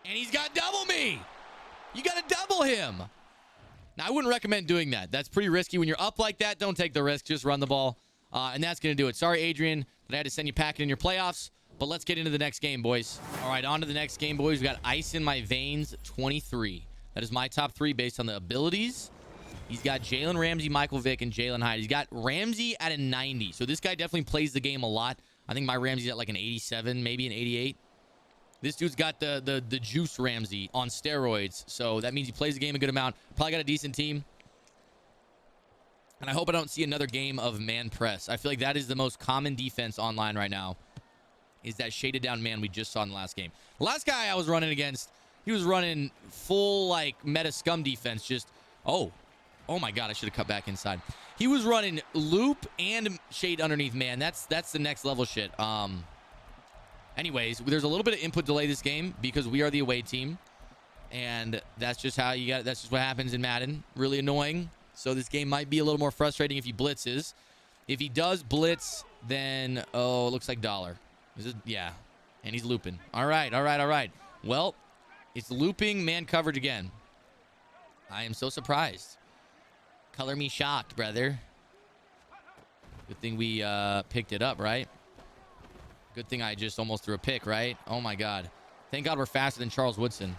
And he's got double me. You got to double him. Now, I wouldn't recommend doing that. That's pretty risky. When you're up like that, don't take the risk. Just run the ball. And that's going to do it. Sorry, Adrian, that I had to send you packing in your playoffs. But let's get into the next game, boys. All right, on to the next game, boys. We got Ice in My Veins 23. That is my top 3 based on the abilities. He's got Jalen Ramsey, Michael Vick, and Jalen Hyde. He's got Ramsey at a 90. So this guy definitely plays the game a lot. I think my Ramsey's at like an 87, maybe an 88. This dude's got the juice Ramsey on steroids. So that means he plays the game a good amount. Probably got a decent team. And I hope I don't see another game of man press. I feel like that is the most common defense online right now. Is that shaded down man we just saw in the last game. The last guy I was running against, he was running full like meta scum defense. Just, oh my God, I should have cut back inside. He was running loop and shade underneath man. That's the next level shit. Anyways, there's a little bit of input delay this game because we are the away team. And that's just how you got. That's just what happens in Madden. Really annoying. So this game might be a little more frustrating if he blitzes. If he does blitz, then, oh, it looks like dollar. Yeah, and he's looping. All right. Well, it's looping man coverage again. I am so surprised. Color me shocked, brother. Good thing we picked it up, right? Good thing I just almost threw a pick, right? Oh, my God. Thank God we're faster than Charles Woodson.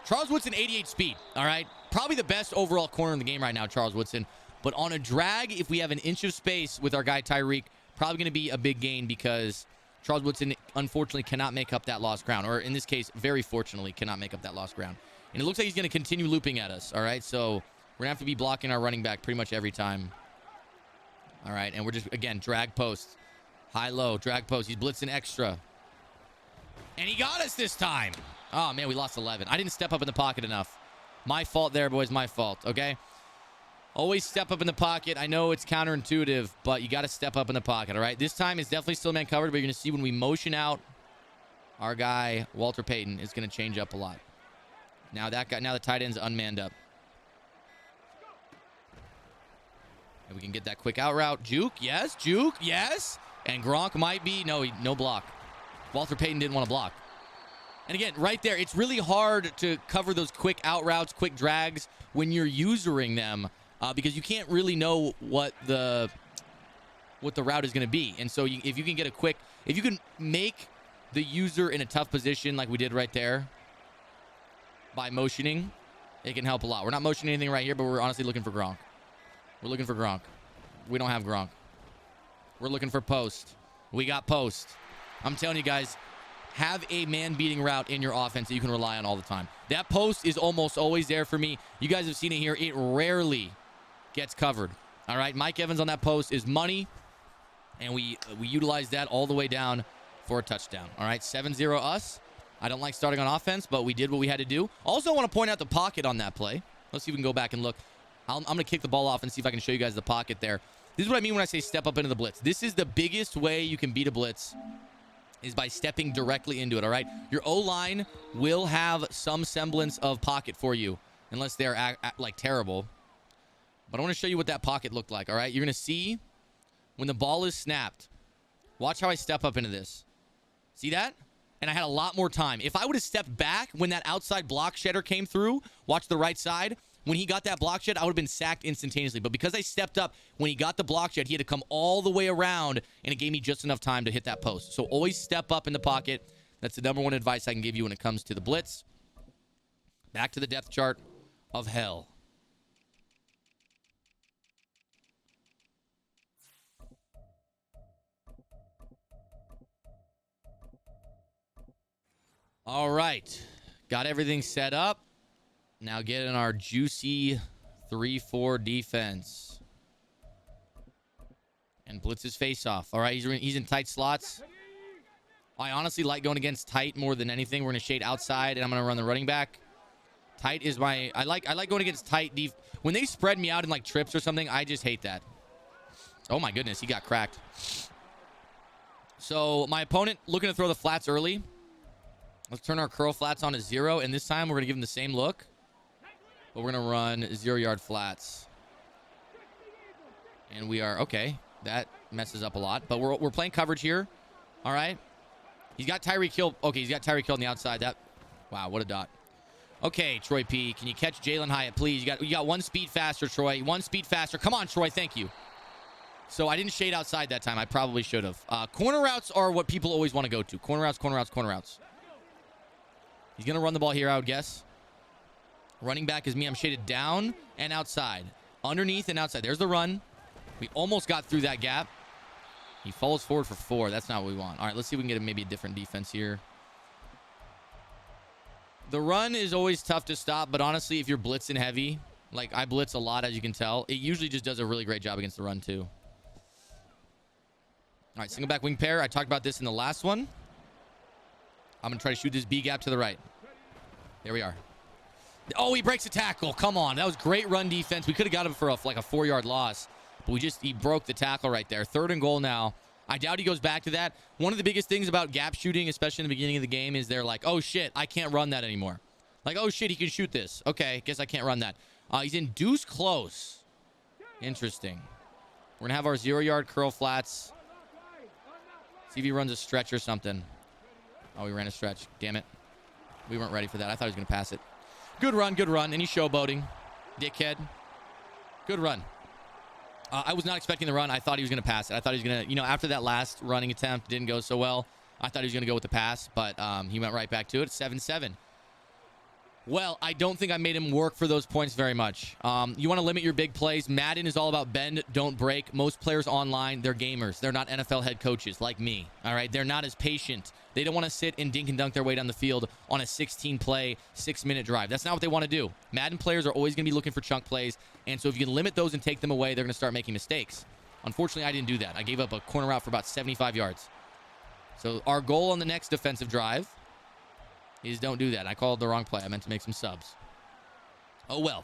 Charles Woodson, 88 speed, all right? Probably the best overall corner in the game right now, Charles Woodson. But on a drag, if we have an inch of space with our guy Tyreek, probably going to be a big gain because Charles Woodson, unfortunately, cannot make up that lost ground. Or in this case, very fortunately, cannot make up that lost ground. And it looks like he's going to continue looping at us, all right? So we're going to have to be blocking our running back pretty much every time. All right, and we're just, again, drag post. High-low, drag post. He's blitzing extra. And he got us this time. Oh, man, we lost 11. I didn't step up in the pocket enough. My fault there, boys. My fault, okay? Always step up in the pocket. I know it's counterintuitive, but you got to step up in the pocket, all right? This time it's definitely still man covered, but you're going to see when we motion out, our guy, Walter Payton, is going to change up a lot. Now that guy, now the tight end's unmanned up. And we can get that quick out route. Juke, yes. And Gronk might be, no block. Walter Payton didn't want to block. And again, right there, it's really hard to cover those quick out routes, quick drags when you're usering them because you can't really know what the route is going to be. And so if you can get if you can make the user in a tough position like we did right there by motioning, it can help a lot. We're not motioning anything right here, but we're honestly looking for Gronk. We're looking for Gronk. We don't have Gronk. We're looking for post. We got post. I'm telling you guys, have a man-beating route in your offense that you can rely on all the time. That post is almost always there for me. You guys have seen it here. It rarely gets covered. All right, Mike Evans on that post is money, and we utilize that all the way down for a touchdown. All right, 7-0 us. I don't like starting on offense, but we did what we had to do. Also, I want to point out the pocket on that play. Let's see if we can go back and look. I'm going to kick the ball off and see if I can show you guys the pocket there. This is what I mean when I say step up into the blitz. This is the biggest way you can beat a blitz is by stepping directly into it, all right? Your O-line will have some semblance of pocket for you, unless they're like terrible. But I want to show you what that pocket looked like, all right? You're going to see when the ball is snapped. Watch how I step up into this. See that? And I had a lot more time. If I would have stepped back when that outside block shedder came through, watch the right side, when he got that block shed, I would have been sacked instantaneously. But because I stepped up, when he got the block shed, he had to come all the way around, and it gave me just enough time to hit that post. So always step up in the pocket. That's the number one advice I can give you when it comes to the blitz. Back to the depth chart of hell. All right. Got everything set up. Now get in our juicy 3-4 defense. And And blitz his face off. All right, he's in tight slots. I honestly like going against tight more than anything. We're going to shade outside, and I'm going to run the running back. Tight is my... I like going against tight. When they spread me out in, like, trips or something, I just hate that. Oh, my goodness. He got cracked. So, my opponent looking to throw the flats early. Let's turn our curl flats on to 0, and this time we're going to give him the same look. But we're going to run 0-yard flats. And we are... Okay. That messes up a lot. But we're playing coverage here. All right. He's got Tyreek Hill. Okay, he's got Tyreek Hill on the outside. Wow, what a dot. Okay, Troy P. Can you catch Jalen Hyatt, please? You got one speed faster, Troy. One speed faster. Come on, Troy. Thank you. So I didn't shade outside that time. I probably should have. Corner routes are what people always want to go to. Corner routes, corner routes, corner routes. He's going to run the ball here, I would guess. Running back is me. I'm shaded down and outside. Underneath and outside. There's the run. We almost got through that gap. He falls forward for 4. That's not what we want. All right, let's see if we can get maybe a different defense here. The run is always tough to stop, but honestly, if you're blitzing heavy, like I blitz a lot, as you can tell, it usually just does a really great job against the run, too. All right, single back wing pair. I talked about this in the last one. I'm going to try to shoot this B gap to the right. There we are. Oh, he breaks a tackle. Come on. That was great run defense. We could have got him for like a 4-yard loss. But he broke the tackle right there. 3rd and goal now. I doubt he goes back to that. One of the biggest things about gap shooting, especially in the beginning of the game, is they're like, oh, shit, I can't run that anymore. Like, oh, shit, he can shoot this. Okay, guess I can't run that. He's in deuce close. Interesting. We're going to have our 0-yard curl flats. See if he runs a stretch or something. Oh, he ran a stretch. Damn it. We weren't ready for that. I thought he was going to pass it. Good run, good run. Any showboating. Dickhead. Good run. I was not expecting the run. I thought he was going to pass it. I thought he was going to, after that last running attempt didn't go so well, I thought he was going to go with the pass, but he went right back to it. 7-7. Well, I don't think I made him work for those points very much. You want to limit your big plays. Madden is all about bend, don't break. Most players online, they're gamers. They're not NFL head coaches like me. All right, they're not as patient. They don't want to sit and dink and dunk their way down the field on a 16-play, 6-minute drive. That's not what they want to do. Madden players are always going to be looking for chunk plays, and so if you can limit those and take them away, they're going to start making mistakes. Unfortunately, I didn't do that. I gave up a corner route for about 75 yards. So our goal on the next defensive drive is don't do that. I called the wrong play. I meant to make some subs. Oh, well.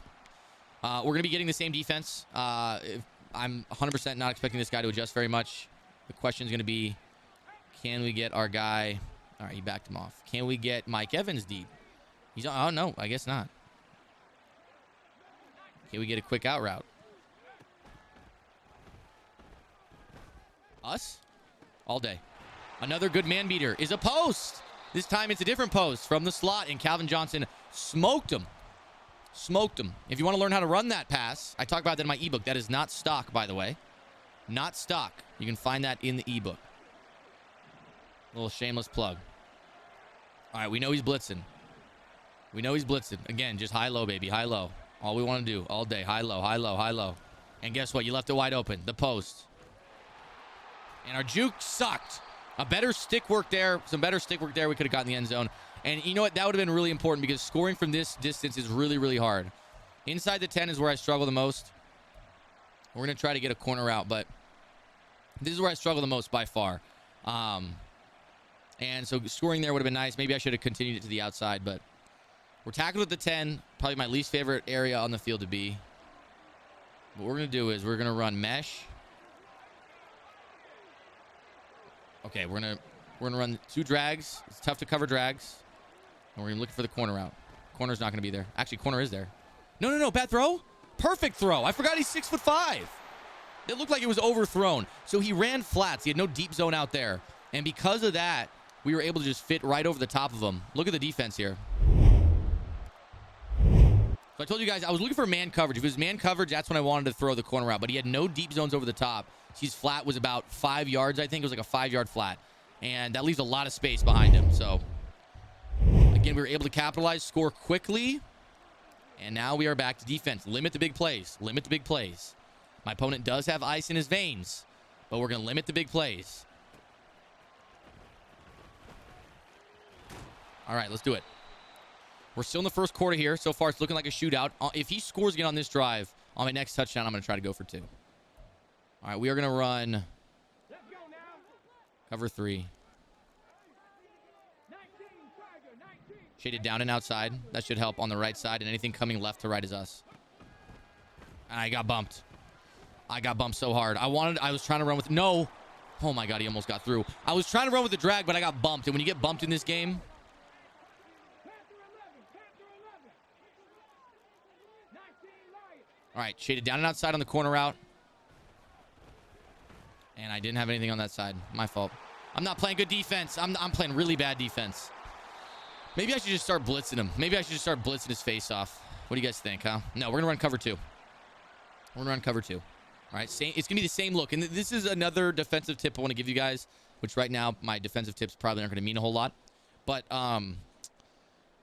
We're going to be getting the same defense. I'm 100% not expecting this guy to adjust very much. The question is going to be, can we get our guy... All right, he backed him off. Can we get Mike Evans deep? Oh, no, I guess not. Can we get a quick out route? Us? All day. Another good man beater is a post. This time it's a different post from the slot, and Calvin Johnson smoked him. Smoked him. If you want to learn how to run that pass, I talk about that in my ebook. That is not stock, by the way. Not stock. You can find that in the ebook. Little shameless plug. All right, we know he's blitzing. We know he's blitzing. Again, just high-low, baby. High-low. All we want to do all day. High-low, high-low, high-low. And guess what? You left it wide open. The post. And our juke sucked. A better stick work there. Some better stick work there. We could have gotten the end zone. And you know what? That would have been really important because scoring from this distance is really, really hard. Inside the 10 is where I struggle the most. We're going to try to get a corner out, but this is where I struggle the most by far. And so scoring there would have been nice. Maybe I should have continued it to the outside, but we're tackled at the 10. Probably my least favorite area on the field to be. What we're going to do is we're going to run mesh. Okay, we're gonna run 2 drags. It's tough to cover drags. And we're gonna look for the corner out. Corner's not gonna be there. Actually, corner is there. No, bad throw. Perfect throw. I forgot he's 6'5". It looked like it was overthrown. So he ran flats. He had no deep zone out there. And because of that, we were able to just fit right over the top of him. Look at the defense here. So I told you guys, I was looking for man coverage. If it was man coverage, that's when I wanted to throw the corner out. But he had no deep zones over the top. His flat was about 5 yards, I think. It was like a 5-yard flat. And that leaves a lot of space behind him. So, again, we were able to capitalize, score quickly. And now we are back to defense. Limit the big plays. Limit the big plays. My opponent does have ice in his veins. But we're going to limit the big plays. All right, let's do it. We're still in the first quarter here. So far, it's looking like a shootout. If he scores again on this drive, on my next touchdown, I'm going to try to go for 2. All right, we are going to run Cover 3. Shaded down and outside. That should help on the right side. And anything coming left to right is us. And I got bumped. I got bumped so hard. I was trying to run with... No. Oh, my God. He almost got through. I was trying to run with the drag, but I got bumped. And when you get bumped in this game... All right. Shaded down and outside on the corner route. And I didn't have anything on that side. My fault. I'm not playing good defense. I'm playing really bad defense. Maybe I should just start blitzing him. Maybe I should just start blitzing his face off. What do you guys think, huh? No, we're going to run cover 2. We're going to run cover 2. All right, it's going to be the same look. And this is another defensive tip I want to give you guys, which right now my defensive tips probably aren't going to mean a whole lot. But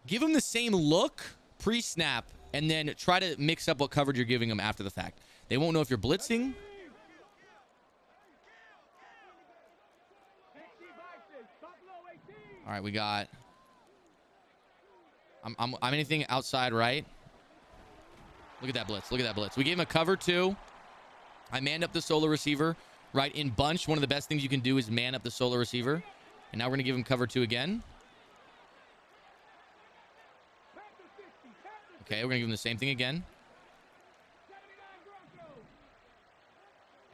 give them the same look pre-snap and then try to mix up what coverage you're giving them after the fact. They won't know if you're blitzing. All right, we got... I'm anything outside right. Look at that blitz. Look at that blitz. We gave him a cover 2. I manned up the solo receiver. Right, in bunch, one of the best things you can do is man up the solo receiver. And now we're going to give him cover 2 again. Okay, we're going to give him the same thing again.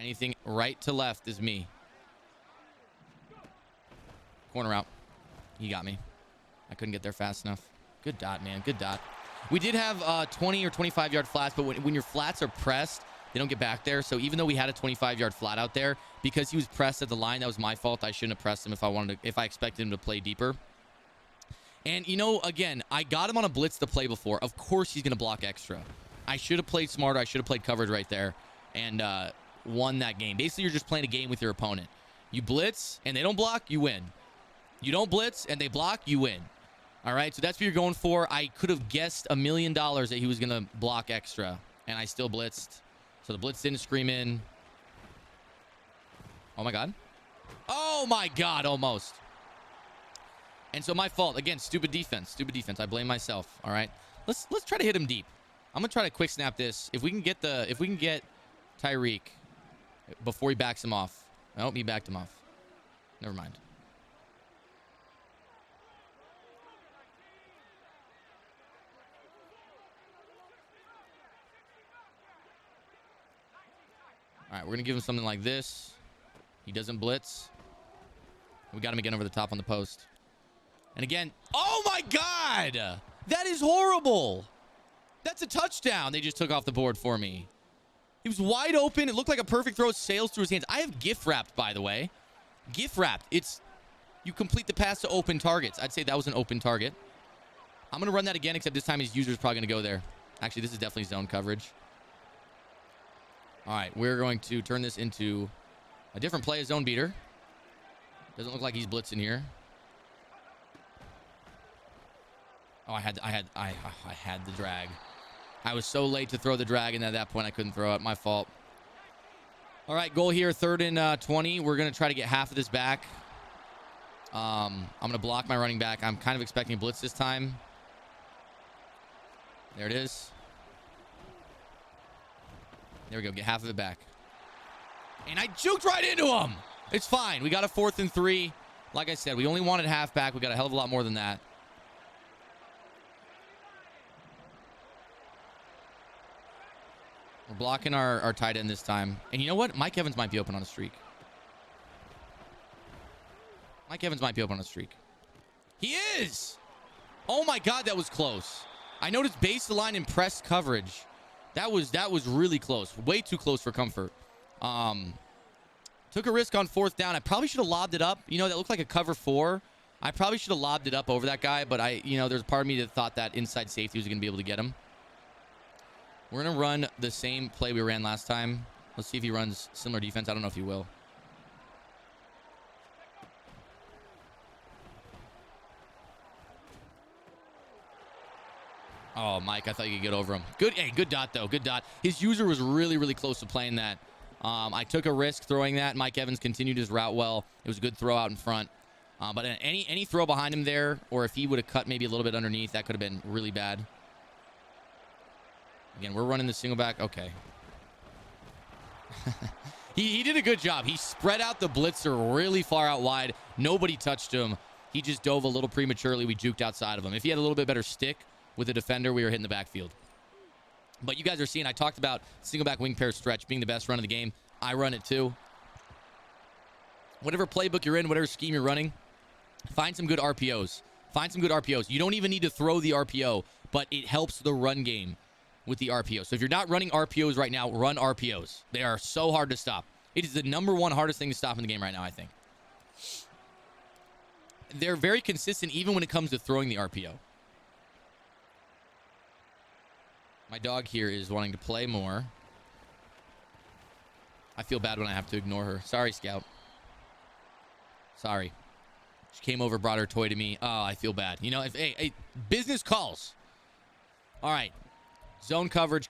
Anything right to left is me. Corner out. He got me. I couldn't get there fast enough. Good dot, man. Good dot. We did have 20 or 25-yard flats, but when your flats are pressed, they don't get back there. So even though we had a 25-yard flat out there, because he was pressed at the line, that was my fault. I shouldn't have pressed him if I expected him to play deeper. And, you know, again, I got him on a blitz to play before. Of course he's going to block extra. I should have played smarter. I should have played coverage right there and won that game. Basically, you're just playing a game with your opponent. You blitz, and they don't block, you win. You don't blitz, and they block, you win. All right, so that's what you're going for. I could have guessed $1 million that he was going to block extra, and I still blitzed. So the blitz didn't scream in. Oh, my God. Oh, my God, almost. And so my fault. Again, stupid defense. Stupid defense. I blame myself, all right? Let's try to hit him deep. I'm going to try to quick snap this. If we can get Tyreek before he backs him off. Oh, he backed him off. Never mind. All right, we're going to give him something like this. He doesn't blitz. We got him again over the top on the post. And again, oh my God! That is horrible. That's a touchdown. They just took off the board for me. He was wide open. It looked like a perfect throw. It sails through his hands. I have gift wrapped, by the way. Gift wrapped. It's you complete the pass to open targets. I'd say that was an open target. I'm going to run that again, except this time his user's probably going to go there. Actually, this is definitely zone coverage. All right, we're going to turn this into a different play, a zone beater. Doesn't look like he's blitzing here. Oh, I had the drag. I was so late to throw the drag, and at that point I couldn't throw it. My fault. All right, goal here, 3rd and 20. We're going to try to get half of this back. I'm going to block my running back. I'm kind of expecting a blitz this time. There it is. There we go. Get half of it back. And I juked right into him. It's fine. We got a 4th and 3. Like I said, we only wanted half back. We got a hell of a lot more than that. We're blocking our tight end this time. And you know what? Mike Evans might be open on a streak. Mike Evans might be open on a streak. He is! Oh my God, that was close. I noticed base the line and press coverage. That was really close. Way too close for comfort. Took a risk on 4th down. I probably should have lobbed it up. You know, that looked like a cover 4. I probably should have lobbed it up over that guy, but there's a part of me that thought that inside safety was going to be able to get him. We're going to run the same play we ran last time. Let's see if he runs similar defense. I don't know if he will. Oh, Mike, I thought you could get over him. Good dot, though. Good dot. His user was really, really close to playing that. I took a risk throwing that. Mike Evans continued his route well. It was a good throw out in front. But any throw behind him there, or if he would have cut maybe a little bit underneath, that could have been really bad. Again, we're running the single back. Okay. He did a good job. He spread out the blitzer really far out wide. Nobody touched him. He just dove a little prematurely. We juked outside of him. If he had a little bit better stick with the defender, we were hitting the backfield. But you guys are seeing, I talked about single back wing pair stretch being the best run of the game. I run it too. Whatever playbook you're in, whatever scheme you're running, find some good RPOs. Find some good RPOs. You don't even need to throw the RPO, but it helps the run game with the RPO. So if you're not running RPOs right now, run RPOs. They are so hard to stop. It is the #1 hardest thing to stop in the game right now, I think. They're very consistent even when it comes to throwing the RPO. My dog here is wanting to play more. I feel bad when I have to ignore her. Sorry, Scout. Sorry. She came over, brought her toy to me. Oh, I feel bad. You know, hey, business calls. All right. Zone coverage.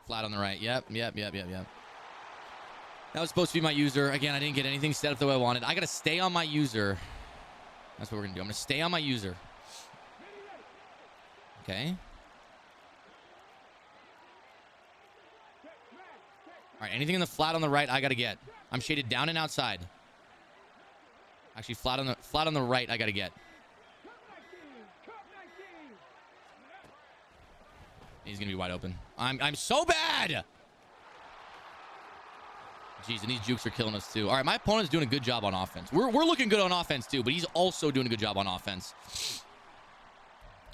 Flat on the right. Yep. That was supposed to be my user. Again, I didn't get anything set up the way I wanted. I got to stay on my user. That's what we're going to do. I'm going to stay on my user. Okay. All right, anything in the flat on the right, I got to get. I'm shaded down and outside. Actually, flat on the right, I got to get. He's going to be wide open. I'm so bad. Jeez, and these jukes are killing us too. All right, my opponent's doing a good job on offense. We're looking good on offense too, but he's also doing a good job on offense.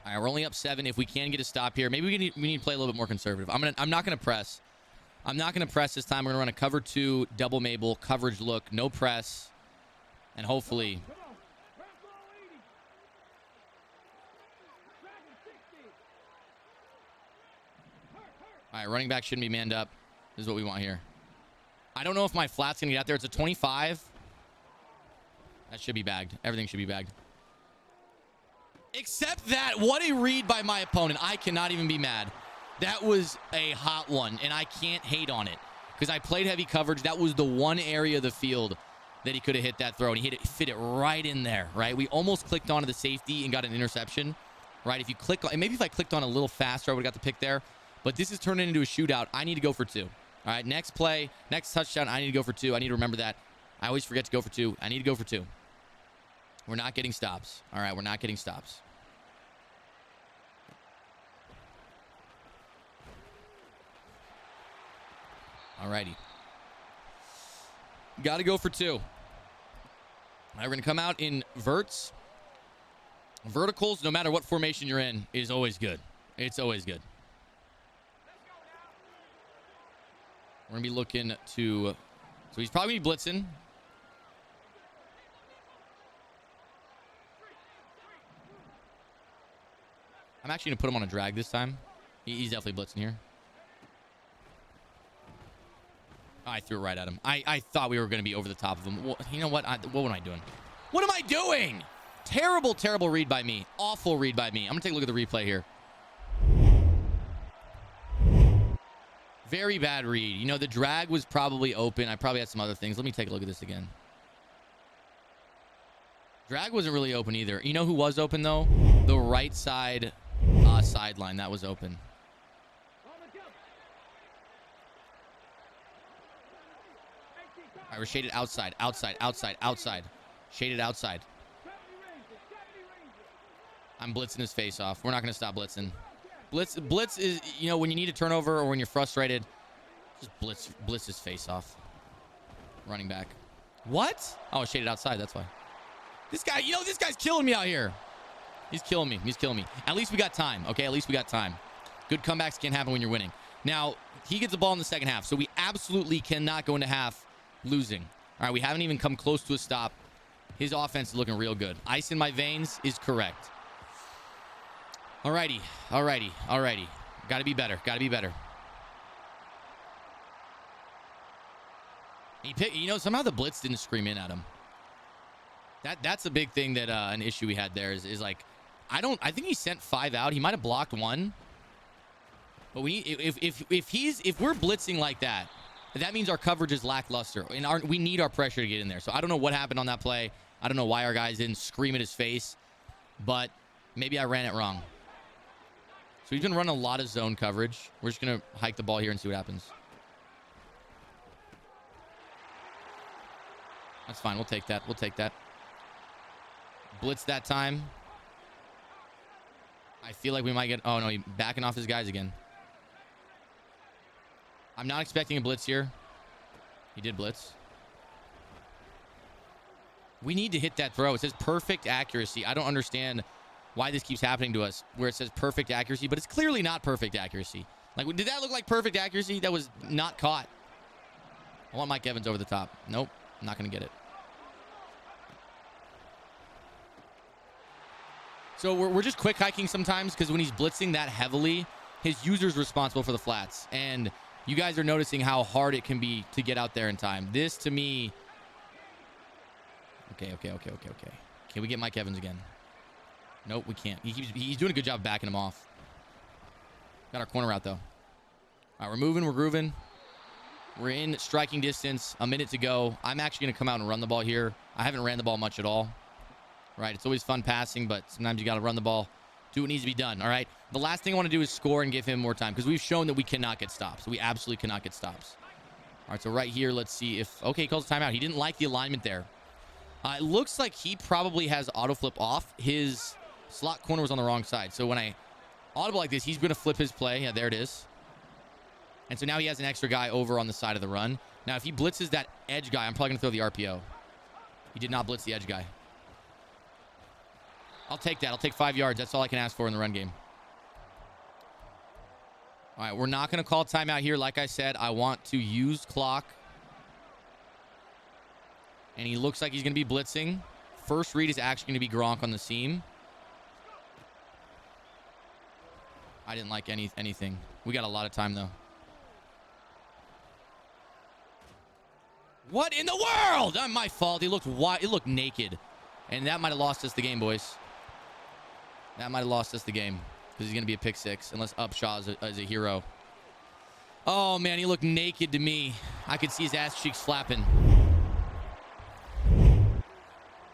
All right, we're only up 7. If we can get a stop here, maybe we need to play a little bit more conservative. I'm not going to press. I'm not going to press this time. We're going to run a cover 2, double Mabel, coverage look, no press, and hopefully. All right, running back shouldn't be manned up. This is what we want here. I don't know if my flat's going to get out there. It's a 25. That should be bagged. Everything should be bagged. Except that, what a read by my opponent. I cannot even be mad. That was a hot one, and I can't hate on it because I played heavy coverage. That was the one area of the field that he could have hit that throw, and he fit it right in there, right? We almost clicked onto the safety and got an interception, right? If you click on, maybe if I clicked on a little faster, I would have got the pick there. But this is turning into a shootout. I need to go for 2. All right, next play, next touchdown, I need to go for 2. I need to remember that. I always forget to go for 2. I need to go for 2. We're not getting stops. All right, we're not getting stops. All righty. Got to go for 2. All right, we're going to come out in verts. Verticals, no matter what formation you're in, is always good. It's always good. We're going to be looking to... So he's probably going to be blitzing. I'm actually going to put him on a drag this time. He's definitely blitzing here. I threw it right at him. I thought we were going to be over the top of him. Well, you know what? What am I doing? What am I doing? Terrible, terrible read by me. Awful read by me. I'm going to take a look at the replay here. Very bad read. You know, the drag was probably open. I probably had some other things. Let me take a look at this again. Drag wasn't really open either. You know who was open, though? The right side sideline. That was open. All right, we're shaded outside. Shaded outside. I'm blitzing his face off. We're not going to stop blitzing. Blitz is, you know, when you need a turnover or when you're frustrated, just blitz his face off. Running back. What? Oh, shaded outside. That's why. This guy, you know, this guy's killing me out here. He's killing me. At least we got time. Okay, at least we got time. Good comebacks can't happen when you're winning. Now, he gets the ball in the second half, so we absolutely cannot go into half losing. All right, we haven't even come close to a stop. His offense is looking real good. Ice in my veins is correct. Alrighty. Gotta be better. You know, somehow the blitz didn't scream in at him. That's a big thing that an issue we had there is like, I think he sent 5 out. He might have blocked 1. But if we're blitzing like that, that means our coverage is lackluster, and we need our pressure to get in there. So I don't know what happened on that play. I don't know why our guys didn't scream at his face, but Maybe I ran it wrong. So he's been running a lot of zone coverage. We're just going to hike the ball here and see what happens. That's fine. We'll take that. We'll take that. Blitz that time. I feel like we might get... Oh, no. He's backing off his guys again. I'm not expecting a blitz here. He did blitz. We need to hit that throw. It says perfect accuracy. I don't understand why this keeps happening to us where it says perfect accuracy, but it's clearly not perfect accuracy. Like, did that look like perfect accuracy? That was not caught. I want Mike Evans over the top. Nope. I'm not going to get it. So we're just quick hiking sometimes because when he's blitzing that heavily, his user's responsible for the flats. And you guys are noticing how hard it can be to get out there in time. This, to me... Okay. Can we get Mike Evans again? Nope, we can't. He's doing a good job backing him off. Got our corner out, though. All right, we're moving. We're grooving. We're in striking distance. A minute to go. I'm actually going to come out and run the ball here. I haven't ran the ball much at all. Right, it's always fun passing, but sometimes you got to run the ball. Do what needs to be done, all right? The last thing I want to do is score and give him more time because we've shown that we cannot get stops. We absolutely cannot get stops. All right, so right here, let's see if... Okay, he calls a timeout. He didn't like the alignment there. It looks like he probably has auto flip off. His slot corner was on the wrong side. So when I audible like this, he's going to flip his play. Yeah, there it is. And so now he has an extra guy over on the side of the run. Now, if he blitzes that edge guy, I'm probably going to throw the RPO. He did not blitz the edge guy. I'll take that. I'll take 5 yards. That's all I can ask for in the run game. All right, we're not going to call timeout here. Like I said, I want to use clock. And he looks like he's going to be blitzing. First read is actually going to be Gronk on the seam. I didn't like anything. We got a lot of time, though. What in the world? Not my fault. He looked wide. It looked naked. And that might have lost us the game, boys. That might have lost us the game. Because he's going to be a pick six. Unless Upshaw is a hero. Oh, man. He looked naked to me. I could see his ass cheeks flapping.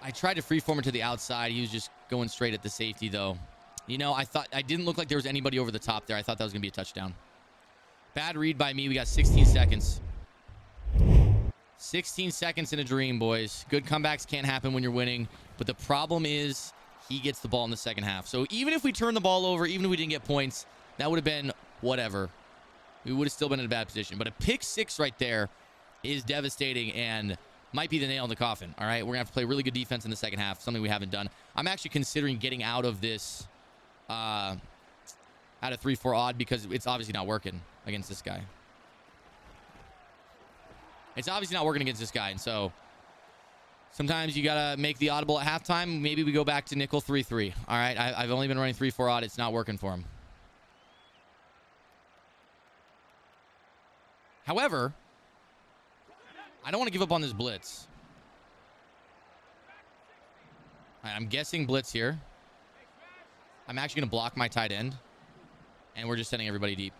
I tried to freeform it to the outside. He was just going straight at the safety, though. You know, I didn't look like there was anybody over the top there. I thought that was going to be a touchdown. Bad read by me. We got 16 seconds. 16 seconds in a dream, boys. Good comebacks can't happen when you're winning. But the problem is he gets the ball in the second half. So even if we turn the ball over, even if we didn't get points, that would have been whatever. We would have still been in a bad position. But a pick six right there is devastating and might be the nail in the coffin. All right, we're going to have to play really good defense in the second half, something we haven't done. I'm actually considering getting out of this out of 3-4 odd because it's obviously not working against this guy. It's obviously not working against this guy, and so sometimes you got to make the audible at halftime. Maybe we go back to nickel 3-3. All right, I've only been running 3-4 odd. It's not working for him. However, I don't want to give up on this blitz. All right, I'm guessing blitz here. I'm actually going to block my tight end, and we're just sending everybody deep.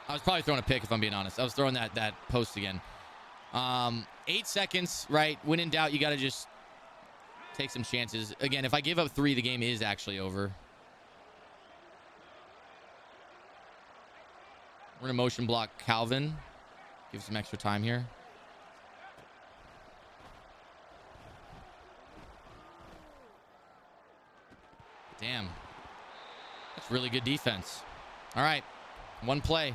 I was probably throwing a pick, if I'm being honest. I was throwing that post again. 8 seconds, right? When in doubt, you got to just take some chances. Again, if I give up 3, the game is actually over. We're going to motion block Calvin. Give some extra time here. Damn. That's really good defense. All right. One play.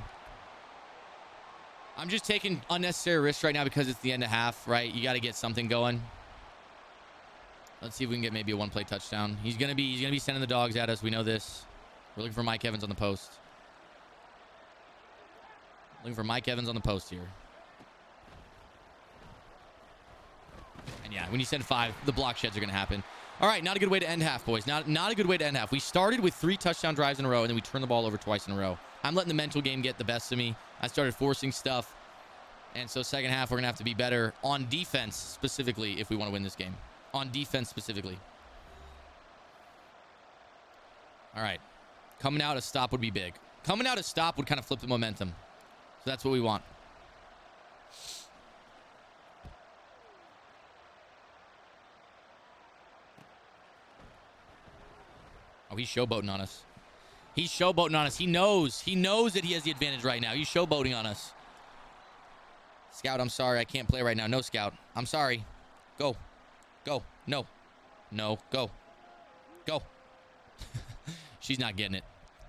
I'm just taking unnecessary risks right now because it's the end of half, right? You got to get something going. Let's see if we can get maybe a one-play touchdown. He's gonna be sending the dogs at us. We know this. We're looking for Mike Evans on the post. Looking for Mike Evans on the post here. And yeah, when you send 5, the block sheds are gonna happen. All right, not a good way to end half, boys. Not a good way to end half. We started with 3 touchdown drives in a row, and then we turned the ball over twice in a row. I'm letting the mental game get the best of me. I started forcing stuff. And so second half, we're going to have to be better on defense specifically if we want to win this game. On defense specifically. All right. Coming out a stop would be big. Coming out a stop would kind of flip the momentum. So that's what we want. Oh, he's showboating on us. He's showboating on us. He knows. He knows that he has the advantage right now. He's showboating on us. Scout, I'm sorry. I can't play right now. No, Scout. I'm sorry. Go. Go. No. No. Go. Go. She's not getting it.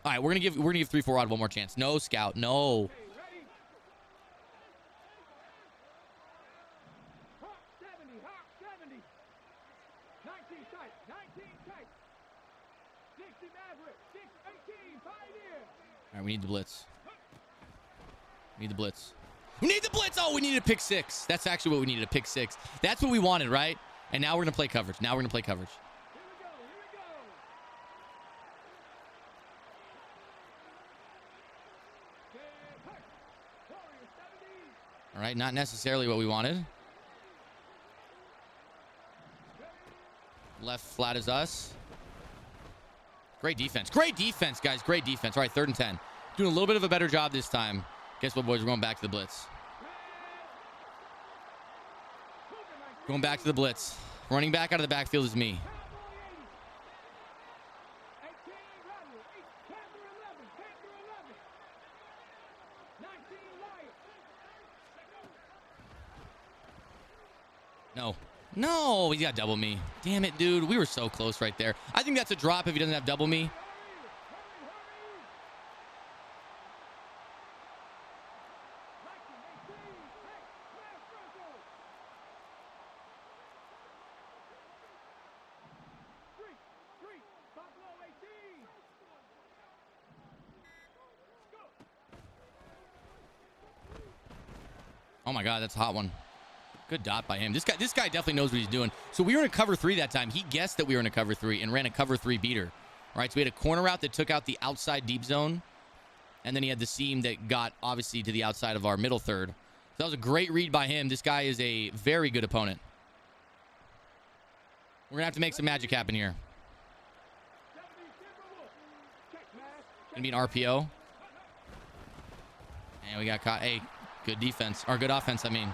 All right, we're gonna give 3-4 odd one more chance. No, Scout. No. All right, we need the blitz. We need the blitz. We need the blitz. Oh, we needed a pick six. That's actually what we needed, a pick six. That's what we wanted, right? And now we're going to play coverage. Now we're going to play coverage. All right, not necessarily what we wanted. Left flat is us. Great defense. Great defense, guys. Great defense. All right, 3rd and 10. Doing a little bit of a better job this time. Guess what, boys? We're going back to the blitz. Going back to the blitz. Running back out of the backfield is me. No. No, he's got double me. Damn it, dude. We were so close right there. I think that's a drop if he doesn't have double me. Oh my God, that's a hot one. Good dot by him. This guy definitely knows what he's doing. So we were in a cover 3 that time. He guessed that we were in a cover 3 and ran a cover 3 beater. All right, so we had a corner route that took out the outside deep zone. And then he had the seam that got, obviously, to the outside of our middle third. So that was a great read by him. This guy is a very good opponent. We're going to have to make some magic happen here. Going to be an RPO. And we got caught. Hey, good defense. Or good offense, I mean.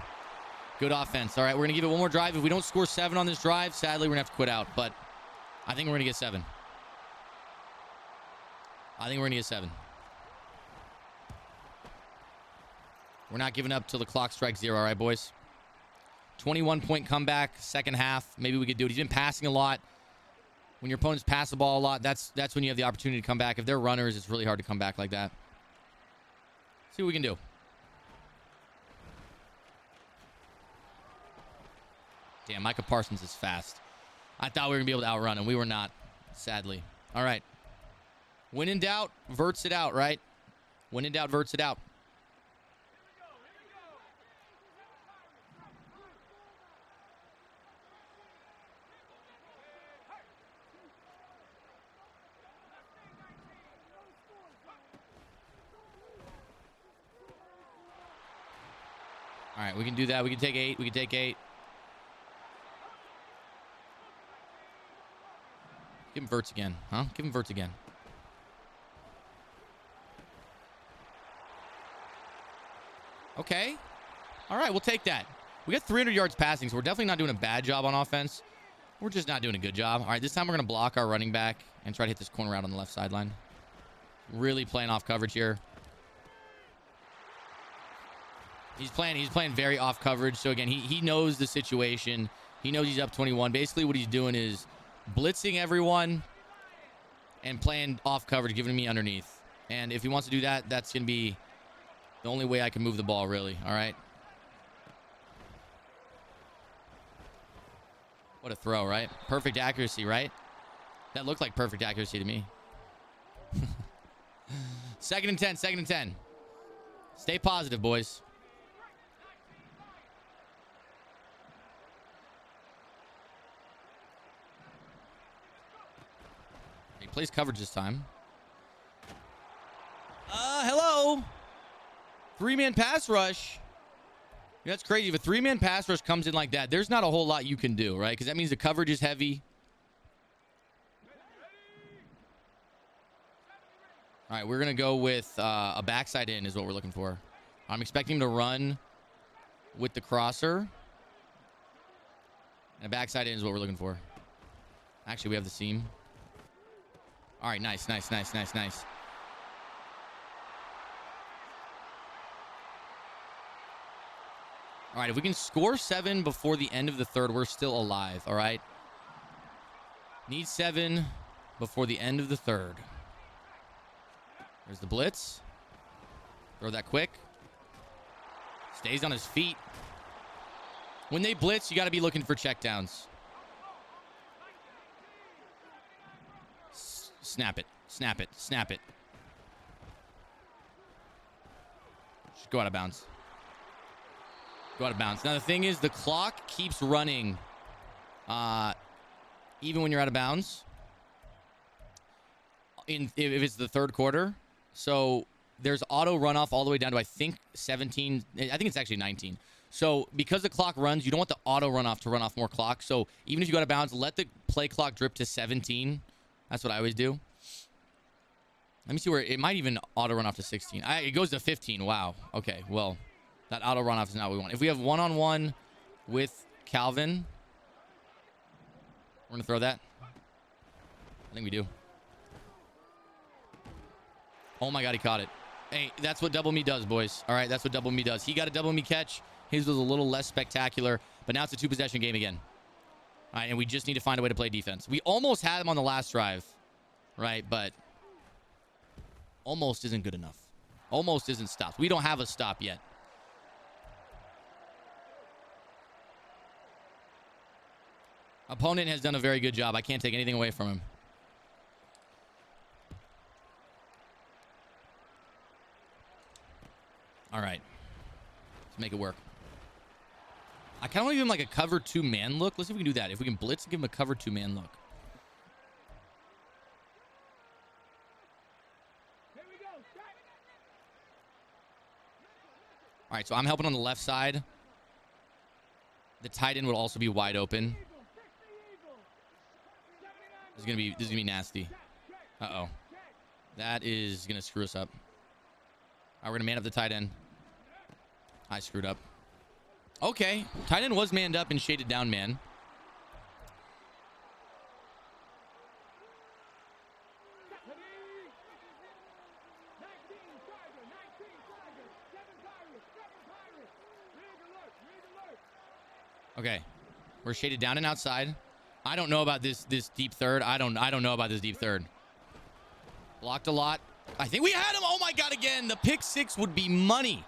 Good offense. All right, we're going to give it one more drive. If we don't score 7 on this drive, sadly, we're going to have to quit out. But I think we're going to get 7. I think we're going to get 7. We're not giving up till the clock strikes 0, all right, boys? 21-point comeback, second half. Maybe we could do it. He's been passing a lot. When your opponents pass the ball a lot, that's when you have the opportunity to come back. If they're runners, it's really hard to come back like that. See what we can do. Damn, Micah Parsons is fast. I thought we were going to be able to outrun him. We were not, sadly. All right. When in doubt, verts it out, right? When in doubt, verts it out. All right, we can do that. We can take 8. We can take 8. Give him verts again, huh? Give him verts again. Okay. All right, we'll take that. We got 300 yards passing, so we're definitely not doing a bad job on offense. We're just not doing a good job. All right, this time we're going to block our running back and try to hit this corner route on the left sideline. Really playing off coverage here. He's playing very off coverage. So, again, he knows the situation. He knows he's up 21. Basically, what he's doing is blitzing everyone and playing off coverage, giving me underneath. And if he wants to do that, that's going to be the only way I can move the ball, really. All right. What a throw, right? Perfect accuracy, right? That looked like perfect accuracy to me. 2nd and 10, 2nd and 10. Stay positive, boys. He plays coverage this time. Hello. 3-man pass rush. That's crazy. If a 3-man pass rush comes in like that, there's not a whole lot you can do, right? Because that means the coverage is heavy. All right, we're going to go with a backside in is what we're looking for. I'm expecting him to run with the crosser. And a backside in is what we're looking for. Actually, we have the seam. All right, nice. All right, if we can score 7 before the end of the third, we're still alive, all right? Need 7 before the end of the third. There's the blitz. Throw that quick. Stays on his feet. When they blitz, you got to be looking for checkdowns. Snap it. Just go out of bounds. Now, the thing is, the clock keeps running even when you're out of bounds. If it's the third quarter. So there's auto runoff all the way down to, I think, 17. I think it's actually 19. So because the clock runs, you don't want the auto runoff to run off more clock. So even if you go out of bounds, let the play clock drip to 17. That's what I always do. Let me see where it might even auto run off to 16. It goes to 15. Wow. Okay. Well, that auto run off is not what we want. If we have one-on-one with Calvin, we're going to throw that. I think we do. Oh my God, he caught it. Hey, that's what double me does, boys. All right, that's what double me does. He got a double me catch. His was a little less spectacular, but now it's a 2-possession game again. All right, and we just need to find a way to play defense. We almost had him on the last drive, right? But almost isn't good enough. Almost isn't stopped. We don't have a stop yet. Opponent has done a very good job. I can't take anything away from him. All right. Let's make it work. I kind of want to give him like a cover 2 man look. Let's see if we can do that. If we can blitz, give him a cover 2 man look. All right, so I'm helping on the left side. The tight end would also be wide open. This is gonna be nasty. Uh-oh. That is gonna screw us up. All right, we're gonna man up the tight end. I screwed up. Okay, tight end was manned up and shaded down man. Okay, we're shaded down and outside. I don't know about this deep third. I don't know about this deep third. Blocked a lot. I think we had him. Oh my God, again. The pick 6 would be money.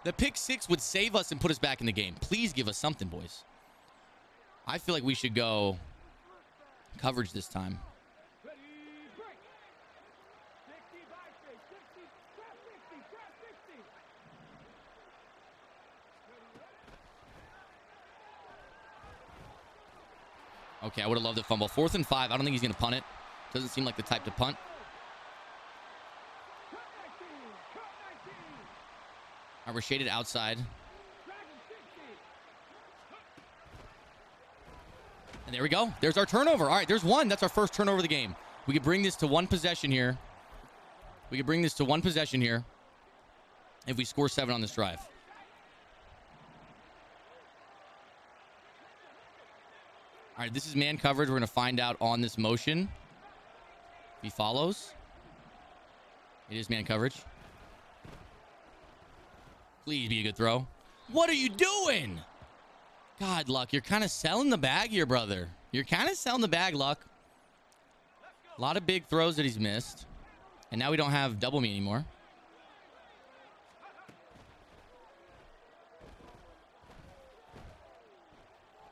The pick 6 would save us and put us back in the game. Please give us something, boys. I feel like we should go coverage this time. Okay, I would have loved the fumble. 4th and 5. I don't think he's going to punt it. Doesn't seem like the type to punt. All right, we're shaded outside. And there we go. There's our turnover. All right, there's one. That's our first turnover of the game. We could bring this to one possession here. If we score 7 on this drive. All right, this is man coverage. We're going to find out on this motion. If he follows. It is man coverage. Please be a good throw. What are you doing? God, Luck, you're kind of selling the bag here, brother. You're kind of selling the bag, Luck. A lot of big throws that he's missed. And now we don't have double me anymore.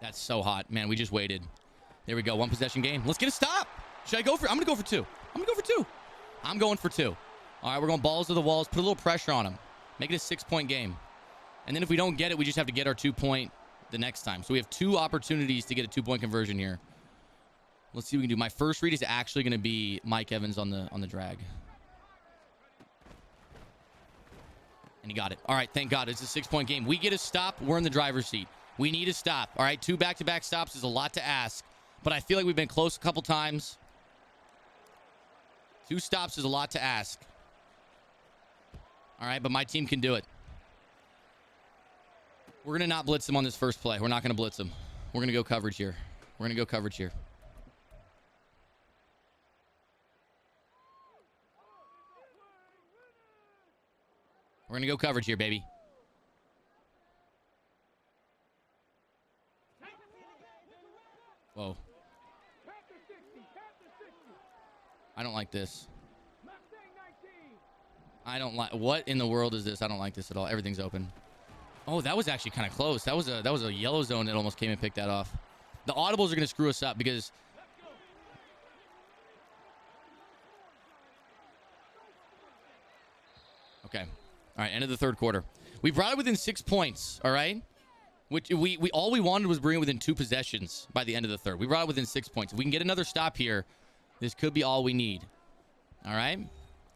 That's so hot. Man, we just waited. There we go. 1 possession game. Let's get a stop. Should I go for it? I'm going to go for 2. I'm going for 2. All right, we're going balls to the walls. Put a little pressure on him. Make it a 6-point game. And then if we don't get it, we just have to get our 2-point the next time. So we have 2 opportunities to get a 2-point conversion here. Let's see what we can do. My first read is actually going to be Mike Evans on the drag. And he got it. All right, thank God. It's a 6-point game. We get a stop. We're in the driver's seat. We need a stop. All right, 2 back-to-back stops is a lot to ask. But I feel like we've been close a couple times. 2 stops is a lot to ask. All right, but my team can do it. We're going to not blitz them on this first play. We're not going to blitz them. We're going to go coverage here. We're going to go coverage here, baby. Whoa. I don't like this. I don't like... What in the world is this? I don't like this at all. Everything's open. Oh, that was actually kind of close. That was a yellow zone that almost came and picked that off. The audibles are going to screw us up because... Okay. All right, end of the third quarter. We brought it within 6 points, all right? Which we all we wanted was bring it within 2 possessions by the end of the third. We brought it within 6 points. If we can get another stop here, this could be all we need. All right?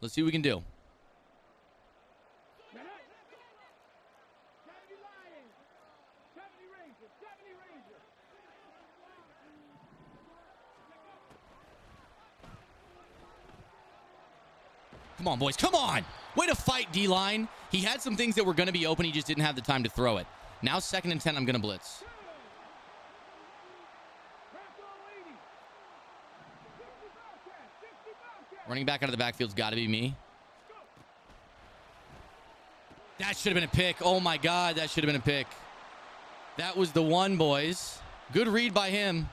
Let's see what we can do. Come on, boys. Come on. Way to fight, D-line. He had some things that were going to be open. He just didn't have the time to throw it. Now 2nd and 10, I'm going to blitz. Running back out of the backfield's got to be me. That should have been a pick. Oh, my God. That should have been a pick. That was the one, boys. Good read by him.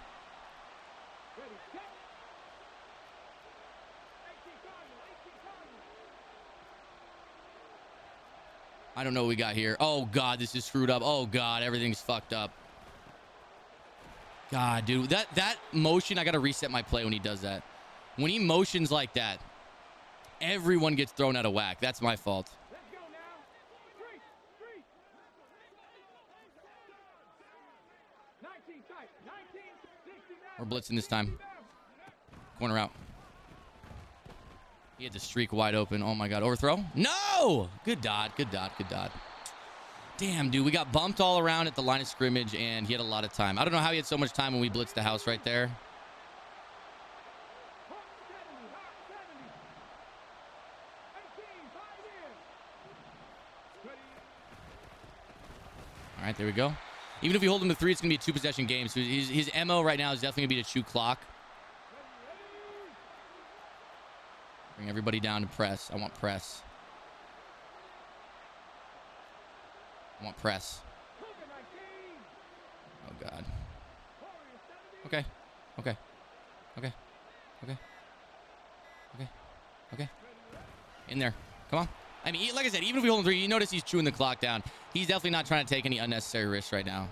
I don't know what we got here. Oh, God, this is screwed up. Oh, God, everything's fucked up. God, dude, that motion, I got to reset my play when he does that. When he motions like that, everyone gets thrown out of whack. That's my fault. We're blitzing this time. Corner out. He had the streak wide open. Oh, my God. Overthrow? No! Good dot. Good dot. Good dot. Damn, dude. We got bumped all around at the line of scrimmage, and he had a lot of time. I don't know how he had so much time when we blitzed the house right there. All right, there we go. Even if we hold him to 3, it's going to be a 2-possession game. So his MO right now is definitely going to be to chew clock. Bring everybody down to press. I want press. I want press. Oh, God. Okay. Okay. Okay. Okay. Okay. Okay. In there. Come on. I mean, like I said, even if we hold him 3, you notice he's chewing the clock down. He's definitely not trying to take any unnecessary risks right now.